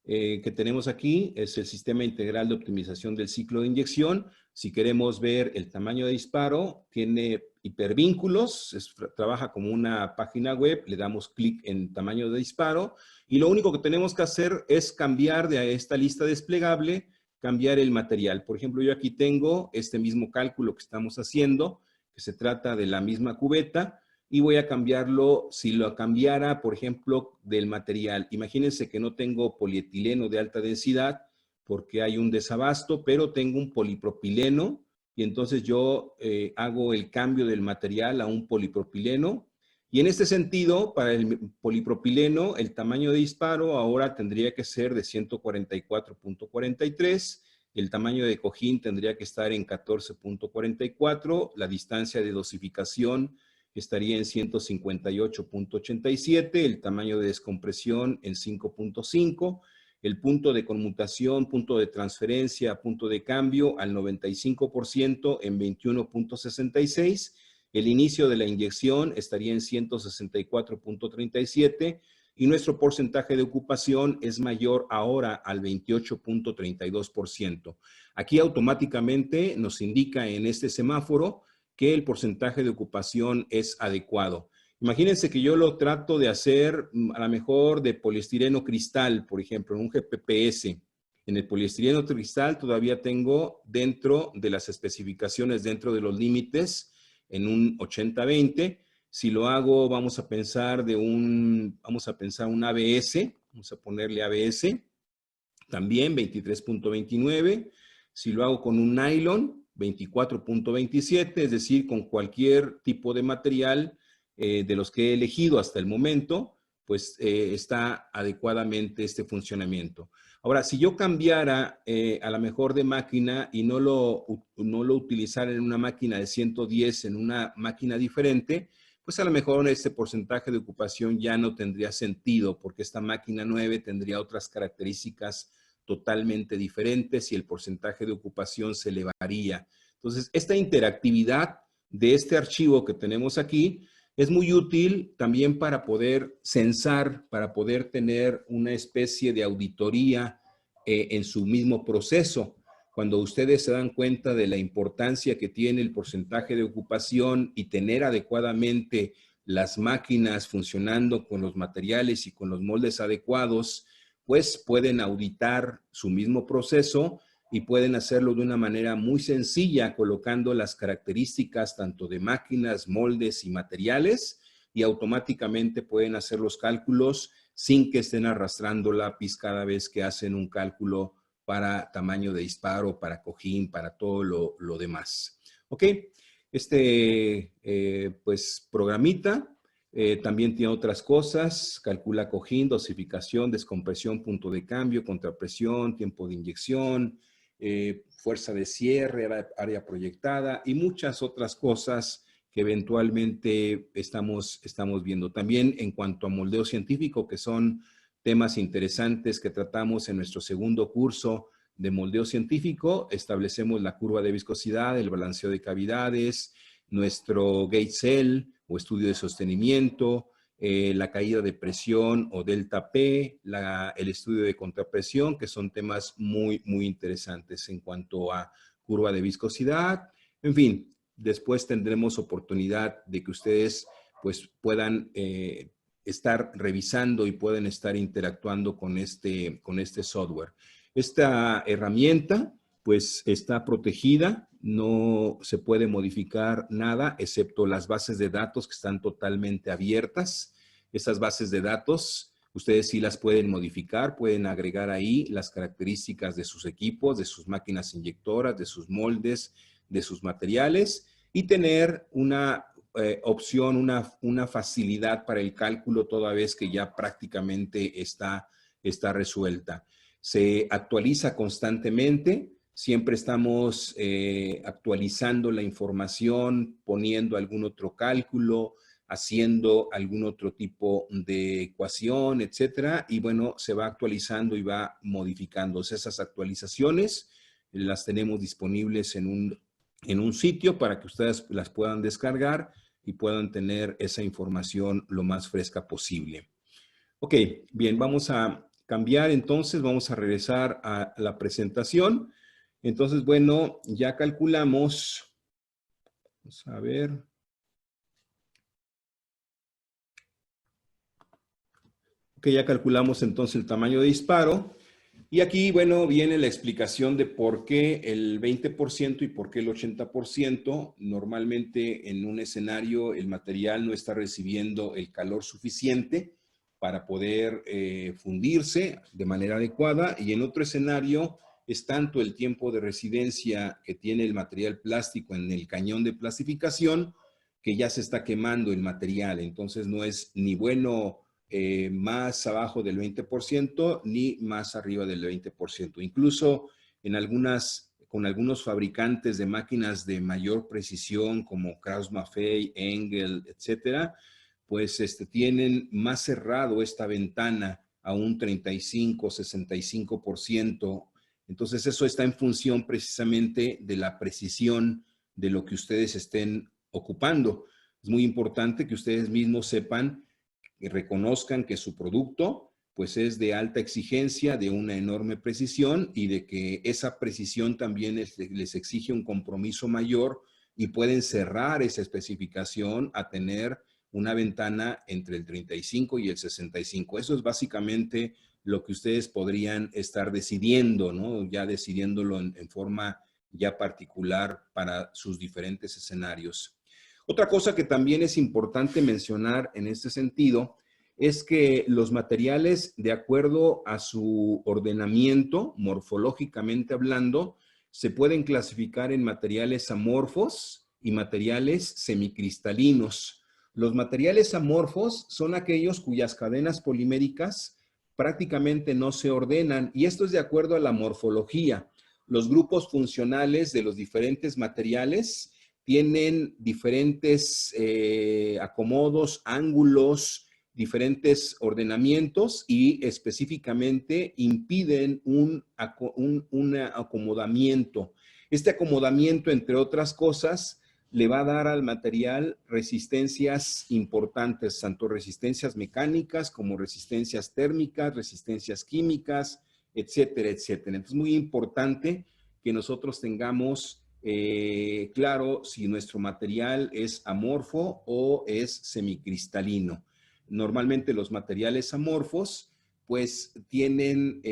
Speaker 2: que tenemos aquí es el Sistema Integral de Optimización del Ciclo de Inyección. Si queremos ver el tamaño de disparo, tiene hipervínculos, trabaja como una página web, le damos clic en tamaño de disparo y lo único que tenemos que hacer es cambiar de esta lista desplegable, cambiar el material. Por ejemplo, yo aquí tengo este mismo cálculo que estamos haciendo, que se trata de la misma cubeta, y voy a cambiarlo, si lo cambiara, por ejemplo, del material. Imagínense que no tengo polietileno de alta densidad porque hay un desabasto, pero tengo un polipropileno y entonces yo hago el cambio del material a un polipropileno. Y en este sentido, para el polipropileno, el tamaño de disparo ahora tendría que ser de 144.43, el tamaño de cojín tendría que estar en 14.44, la distancia de dosificación estaría en 158.87, el tamaño de descompresión en 5.5, el punto de conmutación, punto de transferencia, punto de cambio al 95% en 21.66, el inicio de la inyección estaría en 164.37 y nuestro porcentaje de ocupación es mayor ahora al 28.32%. Aquí automáticamente nos indica en este semáforo que el porcentaje de ocupación es adecuado. Imagínense que yo lo trato de hacer a lo mejor de poliestireno cristal, por ejemplo, en un GPPS. En el poliestireno cristal todavía tengo dentro de las especificaciones, dentro de los límites, en un 80-20. Si lo hago, vamos a pensar un ABS, vamos a ponerle ABS, también 23.29. Si lo hago con un nylon, 24.27, es decir, con cualquier tipo de material de los que he elegido hasta el momento, pues está adecuadamente este funcionamiento. Ahora, si yo cambiara a lo mejor de máquina y no lo utilizara en una máquina de 110, en una máquina diferente, pues a lo mejor este porcentaje de ocupación ya no tendría sentido porque esta máquina 9 tendría otras características totalmente diferentes y el porcentaje de ocupación se elevaría. Entonces, esta interactividad de este archivo que tenemos aquí es muy útil también para poder censar, para poder tener una especie de auditoría en su mismo proceso. Cuando ustedes se dan cuenta de la importancia que tiene el porcentaje de ocupación y tener adecuadamente las máquinas funcionando con los materiales y con los moldes adecuados, pues pueden auditar su mismo proceso y pueden hacerlo de una manera muy sencilla, colocando las características tanto de máquinas, moldes y materiales, y automáticamente pueden hacer los cálculos sin que estén arrastrando lápiz cada vez que hacen un cálculo para tamaño de disparo, para cojín, para todo lo demás. ¿Ok? Pues programita también tiene otras cosas, calcula cojín, dosificación, descompresión, punto de cambio, contrapresión, tiempo de inyección, fuerza de cierre, área proyectada y muchas otras cosas que eventualmente estamos viendo. También en cuanto a moldeo científico, que son temas interesantes que tratamos en nuestro segundo curso de moldeo científico, establecemos la curva de viscosidad, el balanceo de cavidades, nuestro gauge cell o estudio de sostenimiento, la caída de presión o delta P, el estudio de contrapresión, que son temas muy, muy interesantes en cuanto a curva de viscosidad. En fin, después tendremos oportunidad de que ustedes pues puedan estar revisando y pueden estar interactuando con este software. Esta herramienta pues está protegida, no se puede modificar nada excepto las bases de datos que están totalmente abiertas. Esas bases de datos ustedes sí las pueden modificar, pueden agregar ahí las características de sus equipos, de sus máquinas inyectoras, de sus moldes, de sus materiales y tener una opción, una facilidad para el cálculo toda vez que ya prácticamente está resuelta. Se actualiza constantemente, siempre estamos actualizando la información, poniendo algún otro cálculo, haciendo algún otro tipo de ecuación, etcétera, y bueno, se va actualizando y va modificándose. Esas actualizaciones las tenemos disponibles en un sitio para que ustedes las puedan descargar y puedan tener esa información lo más fresca posible. Ok, bien, vamos a cambiar entonces, vamos a regresar a la presentación. Entonces, bueno, ya calculamos, vamos a ver. Ok, ya calculamos entonces el tamaño de disparo. Y aquí, bueno, viene la explicación de por qué el 20% y por qué el 80%. Normalmente en un escenario el material no está recibiendo el calor suficiente para poder fundirse de manera adecuada, y en otro escenario es tanto el tiempo de residencia que tiene el material plástico en el cañón de plastificación que ya se está quemando el material. Entonces no es ni bueno más abajo del 20% ni más arriba del 20%. Incluso con algunos fabricantes de máquinas de mayor precisión como Krauss-Maffei, Engel, etcétera, pues tienen más cerrado esta ventana a un 35, 65%. Entonces eso está en función precisamente de la precisión de lo que ustedes estén ocupando. Es muy importante que ustedes mismos sepan y reconozcan que su producto pues es de alta exigencia, de una enorme precisión y de que esa precisión también les exige un compromiso mayor y pueden cerrar esa especificación a tener una ventana entre el 35 y el 65. Eso es básicamente lo que ustedes podrían estar decidiendo, ¿no? Ya decidiéndolo en forma ya particular para sus diferentes escenarios. Otra cosa que también es importante mencionar en este sentido es que los materiales, de acuerdo a su ordenamiento, morfológicamente hablando, se pueden clasificar en materiales amorfos y materiales semicristalinos. Los materiales amorfos son aquellos cuyas cadenas poliméricas prácticamente no se ordenan, y esto es de acuerdo a la morfología. Los grupos funcionales de los diferentes materiales tienen diferentes acomodos, ángulos, diferentes ordenamientos y específicamente impiden un acomodamiento. Este acomodamiento, entre otras cosas, le va a dar al material resistencias importantes, tanto resistencias mecánicas como resistencias térmicas, resistencias químicas, etcétera, etcétera. Entonces, es muy importante que nosotros tengamos claro si nuestro material es amorfo o es semicristalino. Normalmente los materiales amorfos pues tienen,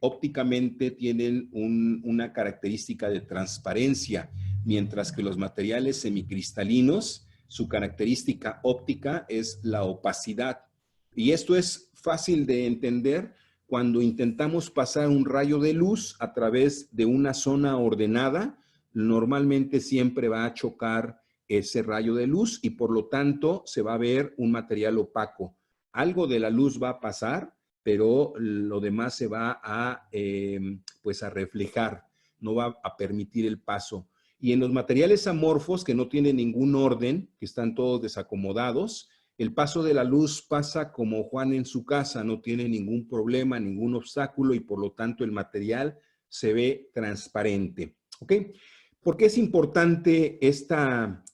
Speaker 2: ópticamente tienen una característica de transparencia, mientras que los materiales semicristalinos, su característica óptica es la opacidad. Y esto es fácil de entender cuando intentamos pasar un rayo de luz a través de una zona ordenada, normalmente siempre va a chocar ese rayo de luz y por lo tanto se va a ver un material opaco. Algo de la luz va a pasar, pero lo demás se va a, pues a reflejar, no va a permitir el paso. Y en los materiales amorfos que no tienen ningún orden, que están todos desacomodados, el paso de la luz pasa como Juan en su casa, no tiene ningún problema, ningún obstáculo y por lo tanto el material se ve transparente. ¿Ok? ¿Por qué es importante esta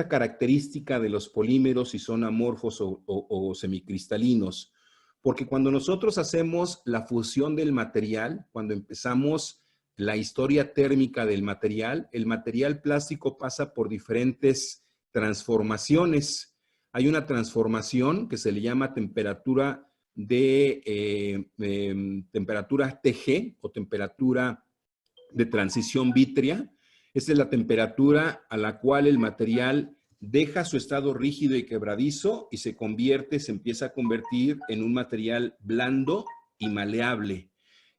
Speaker 2: característica de los polímeros si son amorfos o semicristalinos? Porque cuando nosotros hacemos la fusión del material, cuando empezamos la historia térmica del material, el material plástico pasa por diferentes transformaciones. Hay una transformación que se le llama temperatura temperatura TG o temperatura de transición vítrea. Esta es la temperatura a la cual el material deja su estado rígido y quebradizo y se empieza a convertir en un material blando y maleable.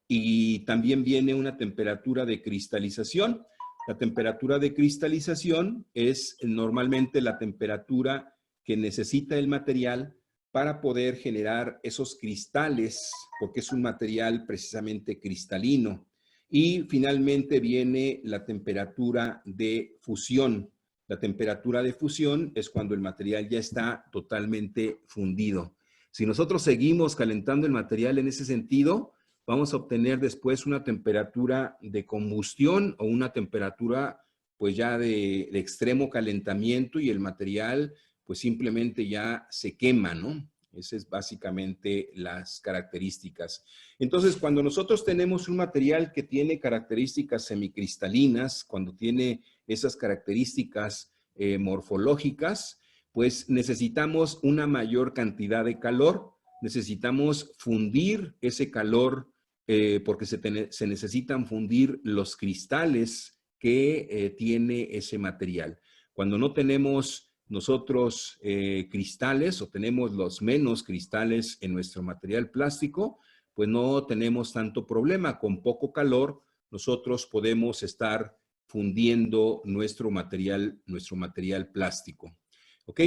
Speaker 2: Y también viene una temperatura de cristalización. La temperatura de cristalización es normalmente la temperatura que necesita el material para poder generar esos cristales, porque es un material precisamente cristalino. Y finalmente viene la temperatura de fusión. La temperatura de fusión es cuando el material ya está totalmente fundido. Si nosotros seguimos calentando el material en ese sentido, vamos a obtener después una temperatura de combustión o una temperatura pues ya de extremo calentamiento y el material pues simplemente ya se quema, ¿no? Esas es básicamente las características. Entonces, cuando nosotros tenemos un material que tiene características semicristalinas, cuando tiene esas características morfológicas, pues necesitamos una mayor cantidad de calor, necesitamos fundir ese calor porque se necesitan fundir los cristales que tiene ese material. Cuando no tenemos nosotros cristales o tenemos los menos cristales en nuestro material plástico, pues no tenemos tanto problema. Con poco calor nosotros podemos estar fundiendo nuestro material plástico. ¿Ok?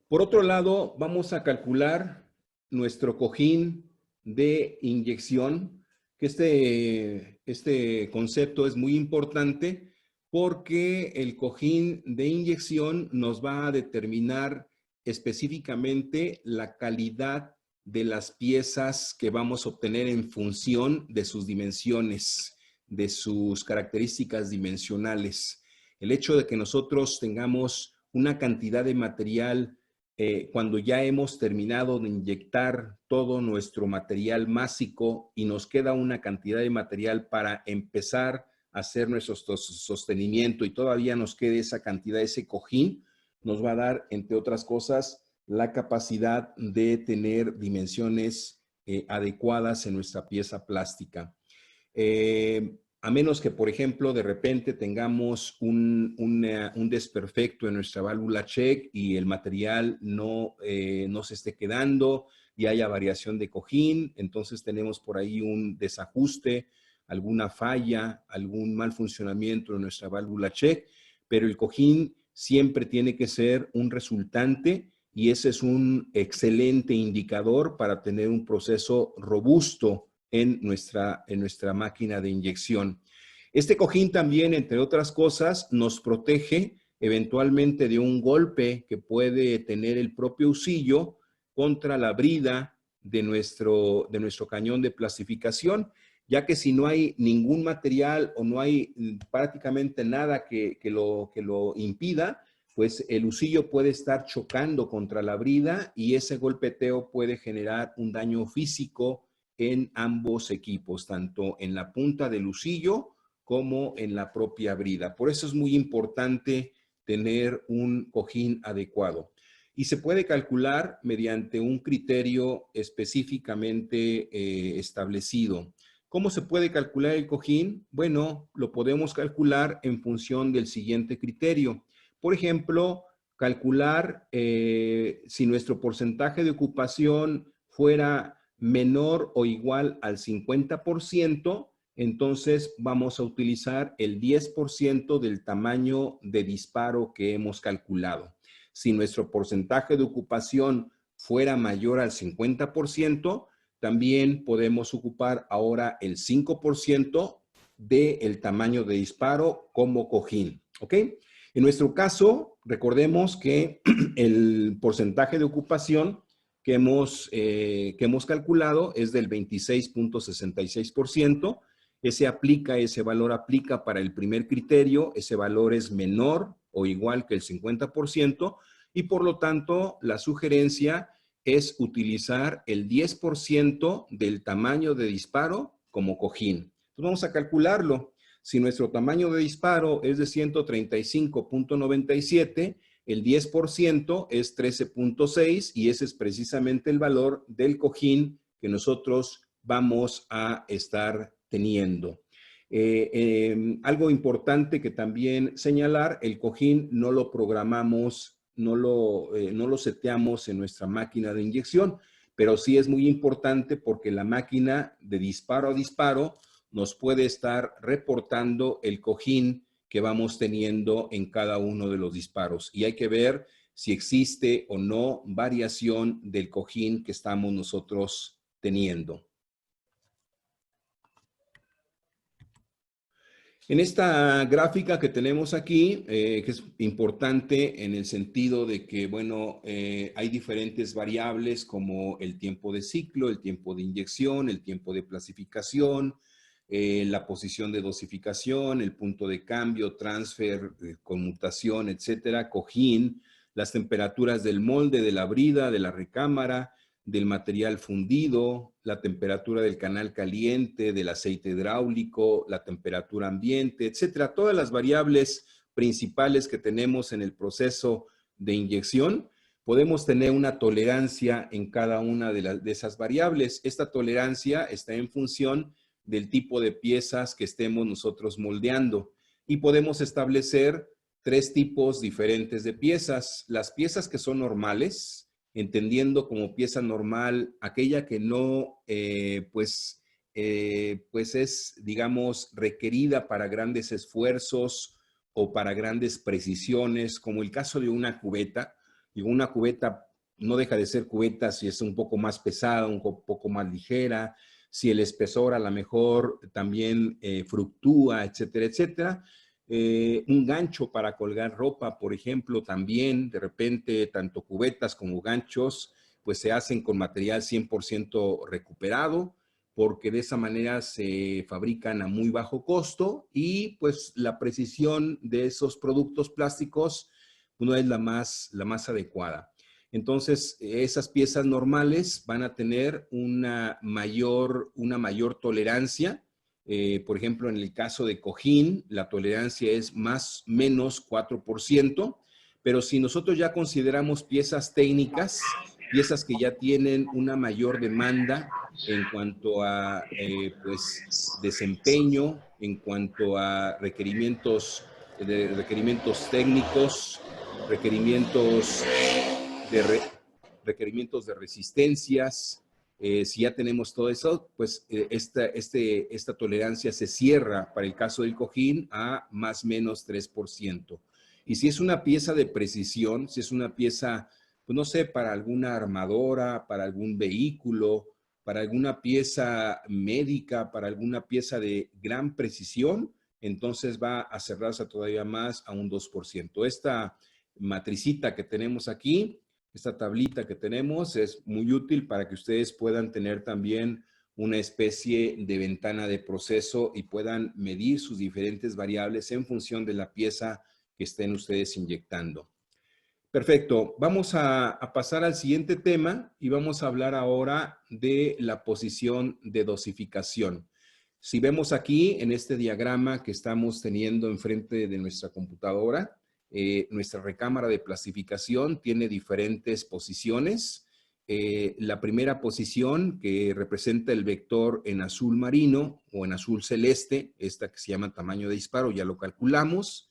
Speaker 2: Por otro lado, vamos a calcular nuestro cojín de inyección, que este concepto es muy importante porque el cojín de inyección nos va a determinar específicamente la calidad de las piezas que vamos a obtener en función de sus dimensiones, de sus características dimensionales. El hecho de que nosotros tengamos una cantidad de material cuando ya hemos terminado de inyectar todo nuestro material másico y nos queda una cantidad de material para empezar a hacer nuestro sostenimiento y todavía nos quede esa cantidad, ese cojín, nos va a dar, entre otras cosas, la capacidad de tener dimensiones adecuadas en nuestra pieza plástica. A menos que, por ejemplo, de repente tengamos un desperfecto en nuestra válvula check y el material no se esté quedando y haya variación de cojín, entonces tenemos por ahí un desajuste, alguna falla, algún mal funcionamiento de nuestra válvula check, pero el cojín siempre tiene que ser un resultante y ese es un excelente indicador para tener un proceso robusto en nuestra máquina de inyección. Este cojín también, entre otras cosas, nos protege eventualmente de un golpe que puede tener el propio usillo contra la brida de nuestro cañón de plastificación, ya que si no hay ningún material o no hay prácticamente nada que lo impida, pues el usillo puede estar chocando contra la brida y ese golpeteo puede generar un daño físico en ambos equipos, tanto en la punta del usillo como en la propia brida. Por eso es muy importante tener un cojín adecuado. Y se puede calcular mediante un criterio específicamente establecido. ¿Cómo se puede calcular el cojín? Bueno, lo podemos calcular en función del siguiente criterio. Por ejemplo, calcular si nuestro porcentaje de ocupación fuera menor o igual al 50%, entonces vamos a utilizar el 10% del tamaño de disparo que hemos calculado. Si nuestro porcentaje de ocupación fuera mayor al 50%, también podemos ocupar ahora el 5% del tamaño de disparo como cojín, ¿ok? En nuestro caso, recordemos que el porcentaje de ocupación que hemos calculado es del 26.66%. Ese valor aplica para el primer criterio, ese valor es menor o igual que el 50% y por lo tanto la sugerencia es utilizar el 10% del tamaño de disparo como cojín. Entonces vamos a calcularlo. Si nuestro tamaño de disparo es de 135.97, el 10% es 13.6 y ese es precisamente el valor del cojín que nosotros vamos a estar teniendo. Algo importante que también señalar, el cojín no lo programamos, no lo seteamos en nuestra máquina de inyección, pero sí es muy importante porque la máquina de disparo a disparo nos puede estar reportando el cojín que vamos teniendo en cada uno de los disparos. Y hay que ver si existe o no variación del cojín que estamos nosotros teniendo. En esta gráfica que tenemos aquí, que es importante en el sentido de que, bueno, hay diferentes variables como el tiempo de ciclo, el tiempo de inyección, el tiempo de plastificación, la posición de dosificación, el punto de cambio, transfer, conmutación, etcétera, cojín, las temperaturas del molde, de la brida, de la recámara, del material fundido, la temperatura del canal caliente, del aceite hidráulico, la temperatura ambiente, etcétera. Todas las variables principales que tenemos en el proceso de inyección, podemos tener una tolerancia en cada una de esas variables. Esta tolerancia está en función del tipo de piezas que estemos nosotros moldeando. Y podemos establecer 3 tipos diferentes de piezas. Las piezas que son normales, entendiendo como pieza normal aquella que no, pues es, digamos, requerida para grandes esfuerzos o para grandes precisiones, como el caso de una cubeta. Y una cubeta no deja de ser cubeta si es un poco más pesada, un poco más ligera, si el espesor a lo mejor también fluctúa, etcétera, etcétera. Un gancho para colgar ropa, por ejemplo, también de repente tanto cubetas como ganchos pues se hacen con material 100% recuperado. porque de esa manera se fabrican a muy bajo costo y pues la precisión de esos productos plásticos no es la más adecuada. Entonces, esas piezas normales van a tener una mayor tolerancia. Por ejemplo, en el caso de cojín, la tolerancia es menos 4%, pero si nosotros ya consideramos piezas técnicas, piezas que ya tienen una mayor demanda en cuanto a pues, desempeño, en cuanto a requerimientos técnicos, requerimientos de resistencias. Si ya tenemos todo eso, pues esta tolerancia se cierra para el caso del cojín a más o menos 3%. Y si es una pieza de precisión, si es una pieza, pues no sé, para alguna armadora, para algún vehículo, para alguna pieza médica, para alguna pieza de gran precisión, entonces va a cerrarse todavía más a un 2%. Esta matricita que tenemos aquí, esta tablita que tenemos es muy útil para que ustedes puedan tener también una especie de ventana de proceso y puedan medir sus diferentes variables en función de la pieza que estén ustedes inyectando. Perfecto. Vamos a pasar al siguiente tema y vamos a hablar ahora de la posición de dosificación. Si vemos aquí en este diagrama que estamos teniendo enfrente de nuestra computadora, nuestra recámara de plastificación tiene diferentes posiciones. La primera posición, que representa el vector en azul marino o en azul celeste, esta que se llama tamaño de disparo, ya lo calculamos.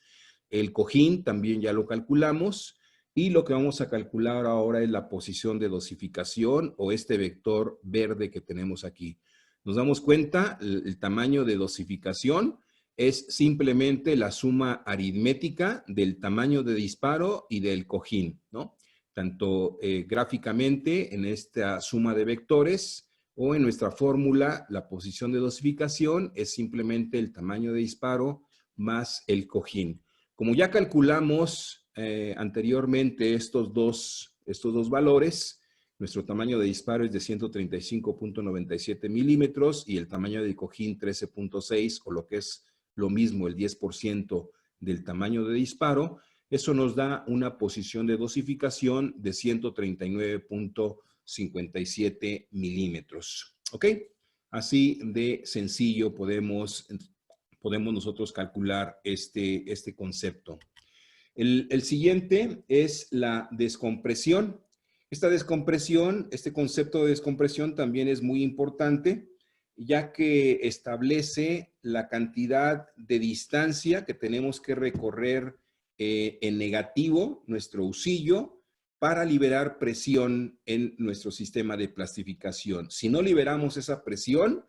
Speaker 2: El cojín también ya lo calculamos. Y lo que vamos a calcular ahora es la posición de dosificación o este vector verde que tenemos aquí. Nos damos cuenta, el tamaño de dosificación es simplemente la suma aritmética del tamaño de disparo y del cojín, ¿no? Tanto gráficamente en esta suma de vectores o en nuestra fórmula, la posición de dosificación es simplemente el tamaño de disparo más el cojín. Como ya calculamos anteriormente estos dos valores, nuestro tamaño de disparo es de 135.97 milímetros y el tamaño de cojín 13.6, o lo que es lo mismo, el 10% del tamaño de disparo. Eso nos da una posición de dosificación de 139.57 milímetros. ¿Ok? Así de sencillo podemos nosotros calcular este concepto. El siguiente es la descompresión. Esta descompresión, este concepto de descompresión también es muy importante, ya que establece la cantidad de distancia que tenemos que recorrer en negativo, nuestro usillo, para liberar presión en nuestro sistema de plastificación. Si no liberamos esa presión,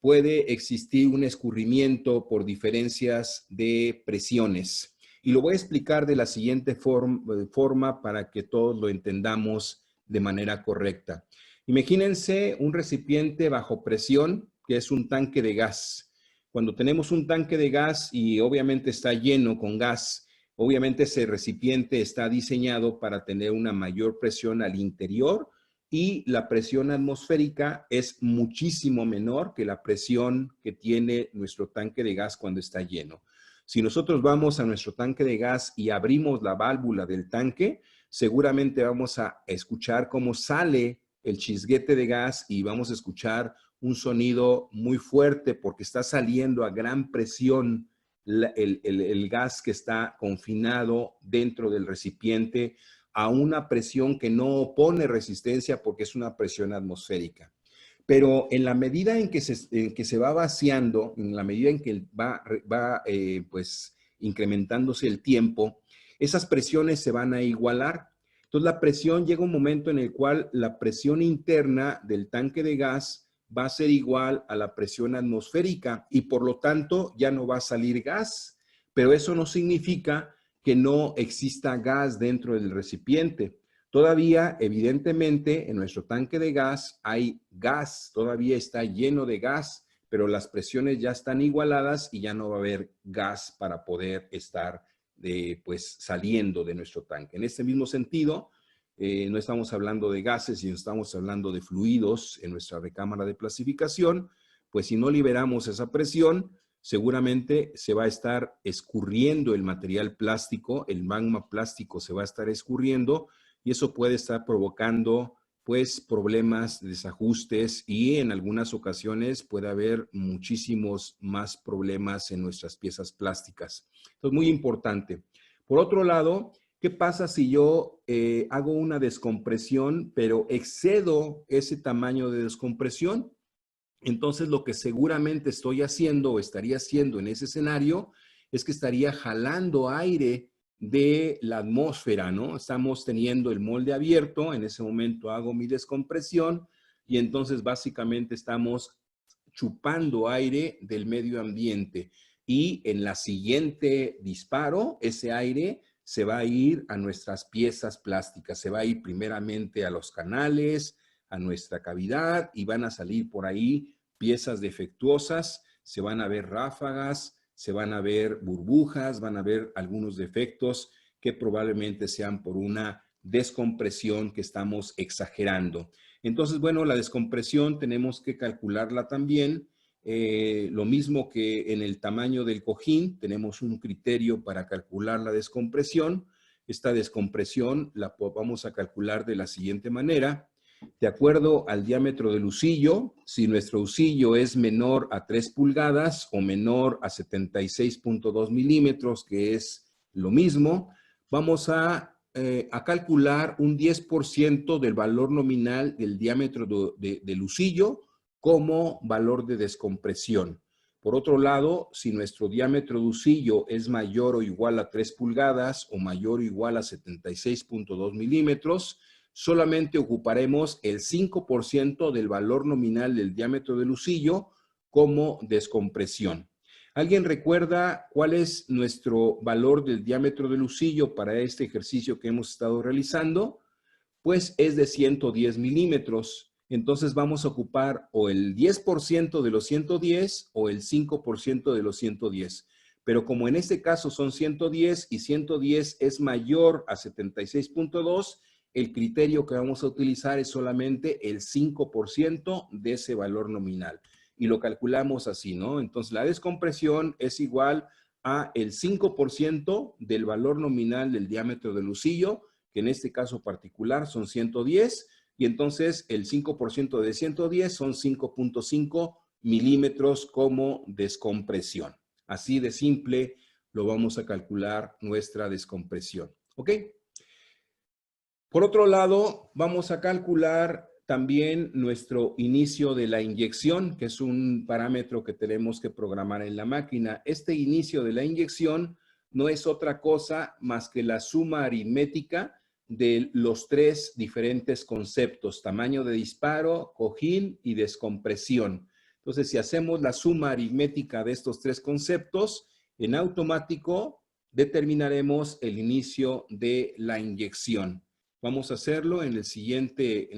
Speaker 2: puede existir un escurrimiento por diferencias de presiones. Y lo voy a explicar de la siguiente forma para que todos lo entendamos de manera correcta. Imagínense un recipiente bajo presión, que es un tanque de gas. Cuando tenemos un tanque de gas y obviamente está lleno con gas, obviamente ese recipiente está diseñado para tener una mayor presión al interior y la presión atmosférica es muchísimo menor que la presión que tiene nuestro tanque de gas cuando está lleno. Si nosotros vamos a nuestro tanque de gas y abrimos la válvula del tanque, seguramente vamos a escuchar cómo sale el chisguete de gas y vamos a escuchar un sonido muy fuerte porque está saliendo a gran presión el gas que está confinado dentro del recipiente a una presión que no opone resistencia porque es una presión atmosférica. Pero en la medida en que se va vaciando, en la medida en que va pues, incrementándose el tiempo, esas presiones se van a igualar. Entonces, la presión llega un momento en el cual la presión interna del tanque de gas va a ser igual a la presión atmosférica y por lo tanto ya no va a salir gas. Pero eso no significa que no exista gas dentro del recipiente. Todavía, evidentemente, en nuestro tanque de gas hay gas, todavía está lleno de gas, pero las presiones ya están igualadas y ya no va a haber gas para poder estar pues, saliendo de nuestro tanque. En este mismo sentido, no estamos hablando de gases, sino estamos hablando de fluidos en nuestra recámara de plasificación, pues si no liberamos esa presión, seguramente se va a estar escurriendo el material plástico, el magma plástico se va a estar escurriendo y eso puede estar provocando pues problemas, desajustes y en algunas ocasiones puede haber muchísimos más problemas en nuestras piezas plásticas. Entonces, muy importante. Por otro lado, ¿qué pasa si yo hago una descompresión, pero excedo ese tamaño de descompresión? Entonces, lo que seguramente estoy haciendo o estaría haciendo en ese escenario es que estaría jalando aire de la atmósfera, ¿no? Estamos teniendo el molde abierto, en ese momento hago mi descompresión y entonces básicamente estamos chupando aire del medio ambiente y en la siguiente disparo, ese aire se va a ir a nuestras piezas plásticas, se va a ir primeramente a los canales, a nuestra cavidad y van a salir por ahí piezas defectuosas, se van a ver ráfagas, se van a ver burbujas, van a ver algunos defectos que probablemente sean por una descompresión que estamos exagerando. Entonces, bueno, la descompresión tenemos que calcularla también. Lo mismo que en el tamaño del cojín, tenemos un criterio para calcular la descompresión. Esta descompresión la vamos a calcular de la siguiente manera. De acuerdo al diámetro del husillo, si nuestro husillo es menor a 3 pulgadas o menor a 76.2 milímetros, que es lo mismo, vamos a calcular un 10% del valor nominal del diámetro del husillo como valor de descompresión. Por otro lado, si nuestro diámetro de husillo es mayor o igual a 3 pulgadas o mayor o igual a 76.2 milímetros, solamente ocuparemos el 5% del valor nominal del diámetro del husillo como descompresión. ¿Alguien recuerda cuál es nuestro valor del diámetro del husillo para este ejercicio que hemos estado realizando? Pues es de 110 milímetros. Entonces vamos a ocupar o el 10% de los 110 o el 5% de los 110. Pero como en este caso son 110 y 110 es mayor a 76.2, el criterio que vamos a utilizar es solamente el 5% de ese valor nominal. Y lo calculamos así, ¿no? Entonces, la descompresión es igual a el 5% del valor nominal del diámetro del husillo, que en este caso particular son 110, y entonces el 5% de 110 son 5.5 milímetros como descompresión. Así de simple lo vamos a calcular nuestra descompresión. ¿Ok? Por otro lado, vamos a calcular también nuestro inicio de la inyección, que es un parámetro que tenemos que programar en la máquina. Este inicio de la inyección no es otra cosa más que la suma aritmética de los tres diferentes conceptos: tamaño de disparo, cojín y descompresión. Entonces, si hacemos la suma aritmética de estos tres conceptos, en automático determinaremos el inicio de la inyección. Vamos a hacerlo en la siguiente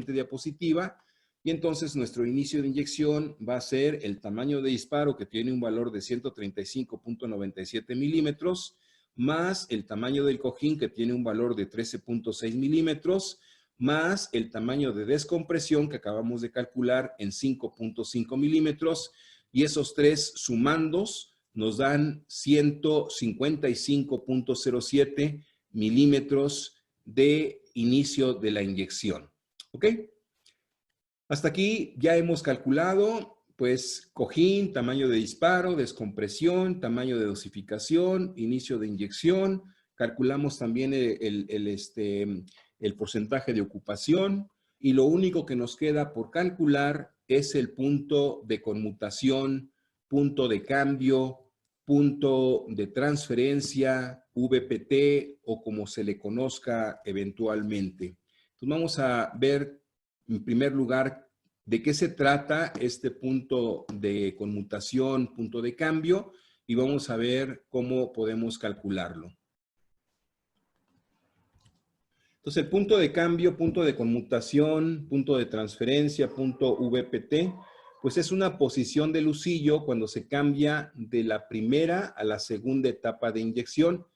Speaker 2: diapositiva. Y entonces nuestro inicio de inyección va a ser el tamaño de disparo, que tiene un valor de 135.97 milímetros, más el tamaño del cojín, que tiene un valor de 13.6 milímetros, más el tamaño de descompresión, que acabamos de calcular en 5.5 milímetros. Y esos tres sumandos nos dan 155.07 milímetros de inicio de la inyección. ¿Ok? Hasta aquí ya hemos calculado, pues, cojín, tamaño de disparo, descompresión, tamaño de dosificación, inicio de inyección. Calculamos también el porcentaje de ocupación. Y lo único que nos queda por calcular es el punto de conmutación, punto de cambio, punto de transferencia, VPT o como se le conozca eventualmente. Entonces vamos a ver en primer lugar de qué se trata este punto de conmutación, punto de cambio, y vamos a ver cómo podemos calcularlo. Entonces el punto de cambio, punto de conmutación, punto de transferencia, punto VPT, pues es una posición del husillo cuando se cambia de la primera a la segunda etapa de inyección.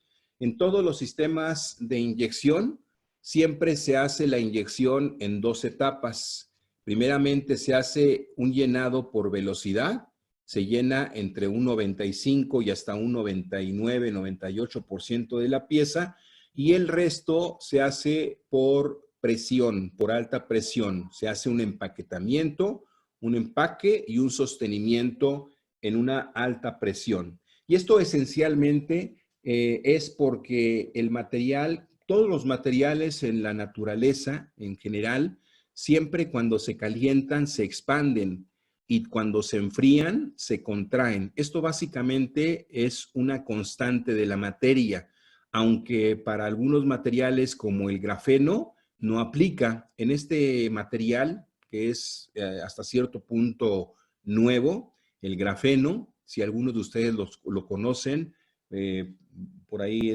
Speaker 2: En todos los sistemas de inyección siempre se hace la inyección en 2 etapas. Primeramente se hace un llenado por velocidad, se llena entre un 95 y hasta un 99, 98% de la pieza, y el resto se hace por presión, por alta presión. Se hace un empaquetamiento, un empaque y un sostenimiento en una alta presión. Y esto esencialmente es porque el material, todos los materiales en la naturaleza en general, siempre cuando se calientan se expanden y cuando se enfrían se contraen. Esto básicamente es una constante de la materia, aunque para algunos materiales como el grafeno no aplica. En este material, que es hasta cierto punto nuevo, el grafeno, si algunos de ustedes lo conocen, por ahí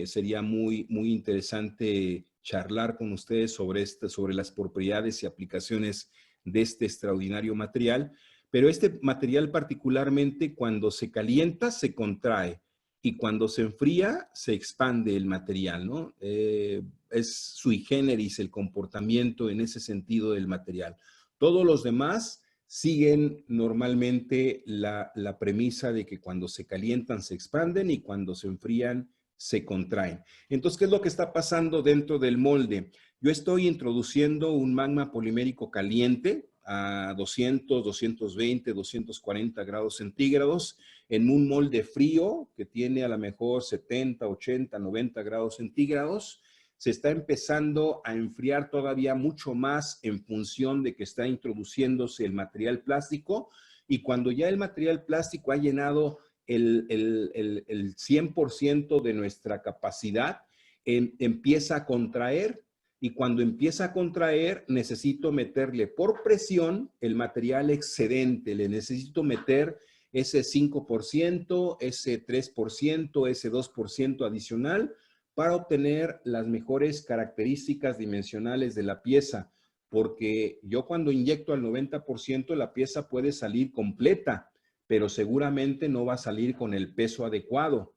Speaker 2: sería muy interesante charlar con ustedes sobre las propiedades y aplicaciones de este extraordinario material, pero este material particularmente cuando se calienta se contrae y cuando se enfría se expande el material, ¿no? Es sui generis el comportamiento en ese sentido del material. Todos los demás siguen normalmente la premisa de que cuando se calientan se expanden y cuando se enfrían se contraen. Entonces, ¿qué es lo que está pasando dentro del molde? Yo estoy introduciendo un magma polimérico caliente a 200, 220, 240 grados centígrados en un molde frío que tiene a lo mejor 70, 80, 90 grados centígrados. Se está empezando a enfriar todavía mucho más en función de que está introduciéndose el material plástico, y cuando ya el material plástico ha llenado el 100% de nuestra capacidad, empieza a contraer, y cuando empieza a contraer necesito meterle por presión el material excedente, le necesito meter ese 5%, ese 3%, ese 2% adicional, para obtener las mejores características dimensionales de la pieza, porque yo cuando inyecto al 90% la pieza puede salir completa, pero seguramente no va a salir con el peso adecuado.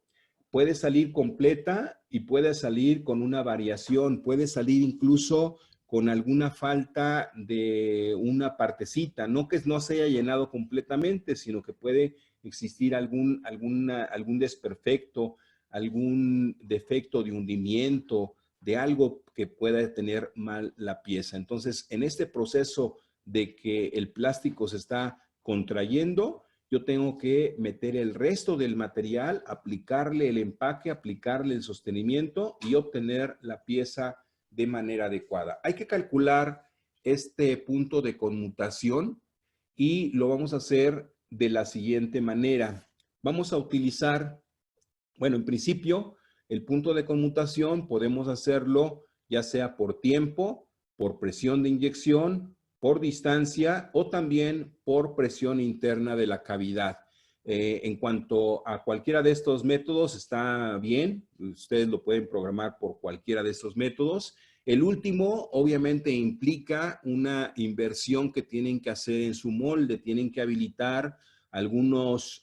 Speaker 2: Puede salir completa y puede salir con una variación, puede salir incluso con alguna falta de una partecita, no que no se haya llenado completamente, sino que puede existir algún desperfecto, algún defecto de hundimiento, de algo que pueda tener mal la pieza. Entonces, en este proceso de que el plástico se está contrayendo, yo tengo que meter el resto del material, aplicarle el empaque, aplicarle el sostenimiento y obtener la pieza de manera adecuada. Hay que calcular este punto de conmutación y lo vamos a hacer de la siguiente manera. Vamos a utilizar, bueno, en principio, el punto de conmutación podemos hacerlo ya sea por tiempo, por presión de inyección, por distancia o también por presión interna de la cavidad. En cuanto a cualquiera de estos métodos está bien, ustedes lo pueden programar por cualquiera de estos métodos. El último obviamente implica una inversión que tienen que hacer en su molde, tienen que habilitar algunos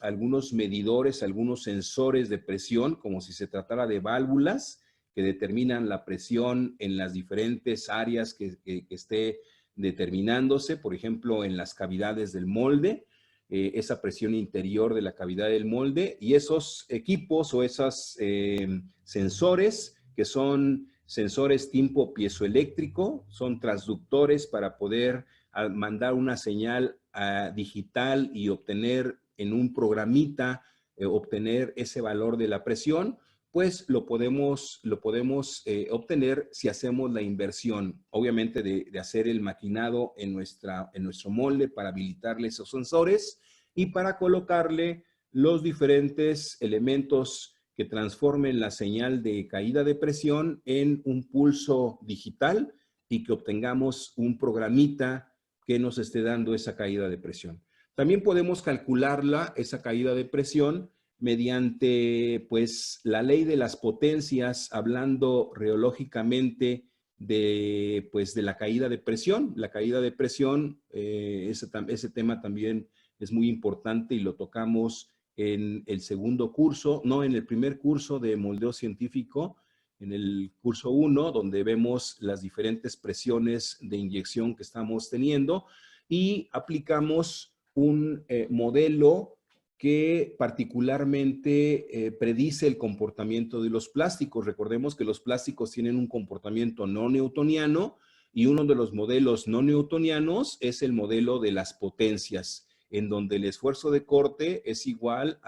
Speaker 2: medidores, algunos sensores de presión, como si se tratara de válvulas que determinan la presión en las diferentes áreas que esté determinándose, por ejemplo, en las cavidades del molde, esa presión interior de la cavidad del molde, y esos equipos o esos sensores, que son sensores tipo piezoeléctrico, son transductores para poder mandar una señal digital y obtener en un programita, obtener ese valor de la presión, pues lo podemos obtener si hacemos la inversión, obviamente de hacer el maquinado en nuestro molde para habilitarle esos sensores y para colocarle los diferentes elementos que transformen la señal de caída de presión en un pulso digital y que obtengamos un programita que nos esté dando esa caída de presión. También podemos calcularla, esa caída de presión, mediante pues la ley de las potencias, hablando reológicamente de la caída de presión. La caída de presión, ese tema también es muy importante y lo tocamos en el segundo curso, no en el primer curso de moldeo científico, en el curso 1, donde vemos las diferentes presiones de inyección que estamos teniendo y aplicamos un modelo que particularmente predice el comportamiento de los plásticos. Recordemos que los plásticos tienen un comportamiento no newtoniano y uno de los modelos no newtonianos es el modelo de las potencias, en donde el esfuerzo de corte es igual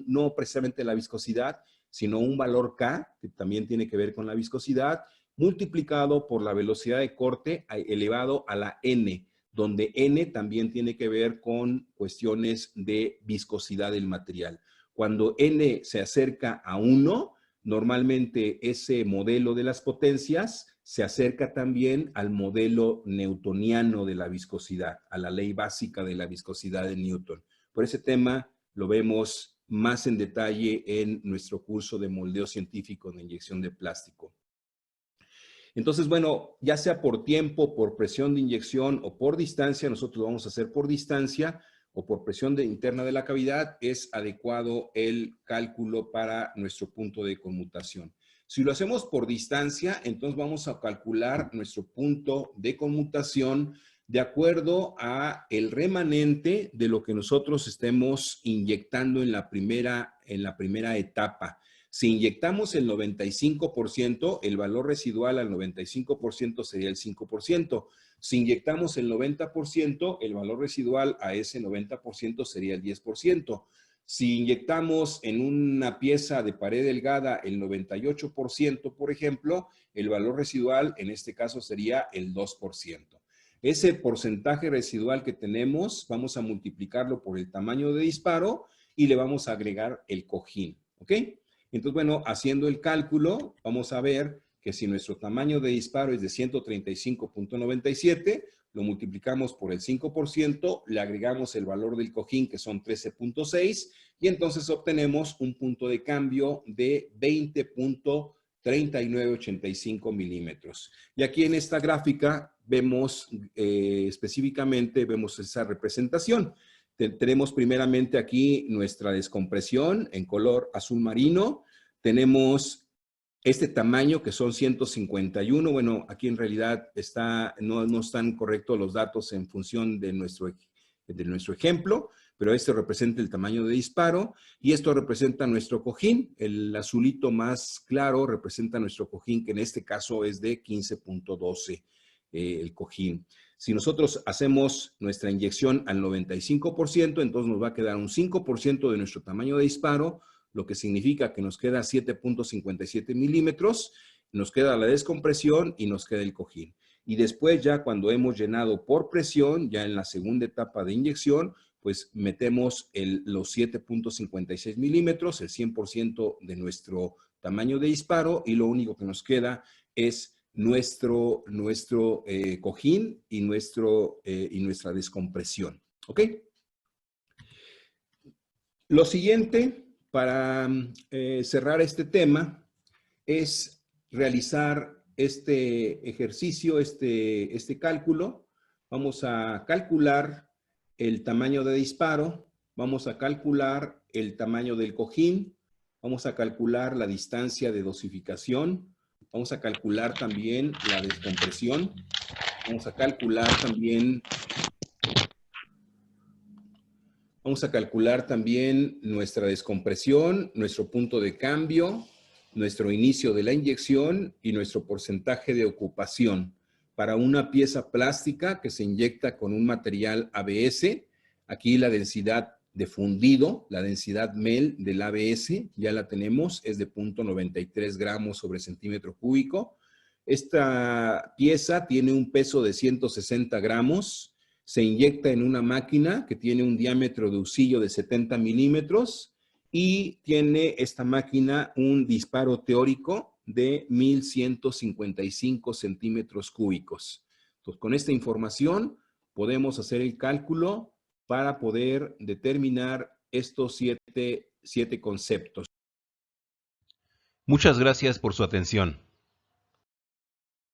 Speaker 2: no precisamente la viscosidad, sino un valor K, que también tiene que ver con la viscosidad, multiplicado por la velocidad de corte elevado a la N, donde N también tiene que ver con cuestiones de viscosidad del material. Cuando N se acerca a 1, normalmente ese modelo de las potencias se acerca también al modelo newtoniano de la viscosidad, a la ley básica de la viscosidad de Newton. Por ese tema lo vemos más en detalle en nuestro curso de moldeo científico de inyección de plástico. Entonces, bueno, ya sea por tiempo, por presión de inyección o por distancia, nosotros lo vamos a hacer por distancia o por presión interna de la cavidad, es adecuado el cálculo para nuestro punto de conmutación. Si lo hacemos por distancia, entonces vamos a calcular nuestro punto de conmutación de acuerdo a el remanente de lo que nosotros estemos inyectando en la primera etapa. Si inyectamos el 95%, el valor residual al 95% sería el 5%. Si inyectamos el 90%, el valor residual a ese 90% sería el 10%. Si inyectamos en una pieza de pared delgada el 98%, por ejemplo, el valor residual en este caso sería el 2%. Ese porcentaje residual que tenemos, vamos a multiplicarlo por el tamaño de disparo y le vamos a agregar el cojín, ¿ok? Entonces, bueno, haciendo el cálculo, vamos a ver que si nuestro tamaño de disparo es de 135.97, lo multiplicamos por el 5%, le agregamos el valor del cojín, que son 13.6, y entonces obtenemos un punto de cambio de 20.3985 milímetros. Y aquí en esta gráfica vemos específicamente, vemos esa representación. Tenemos primeramente aquí nuestra descompresión en color azul marino. Tenemos este tamaño que son 151. Bueno, aquí en realidad no están correctos los datos en función de nuestro ejemplo, pero este representa el tamaño de disparo y esto representa nuestro cojín. El azulito más claro representa nuestro cojín, que en este caso es de 15.12 el cojín. Si nosotros hacemos nuestra inyección al 95%, entonces nos va a quedar un 5% de nuestro tamaño de disparo, lo que significa que nos queda 7.57 milímetros, nos queda la descompresión y nos queda el cojín. Y después ya cuando hemos llenado por presión, ya en la segunda etapa de inyección, pues metemos los 7.56 milímetros, el 100% de nuestro tamaño de disparo y lo único que nos queda es nuestro cojín y nuestra descompresión. ¿Ok? Lo siguiente, para cerrar este tema, es realizar este ejercicio, este cálculo. Vamos a calcular el tamaño de disparo, vamos a calcular el tamaño del cojín, vamos a calcular la distancia de dosificación, vamos a calcular también la descompresión, vamos a calcular también nuestra descompresión, nuestro punto de cambio, nuestro inicio de la inyección y nuestro porcentaje de ocupación para una pieza plástica que se inyecta con un material ABS. Aquí la densidad de fundido, la densidad MEL del ABS, ya la tenemos, es de 0.93 gramos sobre centímetro cúbico. Esta pieza tiene un peso de 160 gramos, se inyecta en una máquina que tiene un diámetro de husillo de 70 milímetros y tiene esta máquina un disparo teórico de 1155 centímetros cúbicos. Entonces, con esta información podemos hacer el cálculo para poder determinar estos siete conceptos.
Speaker 5: Muchas gracias por su atención.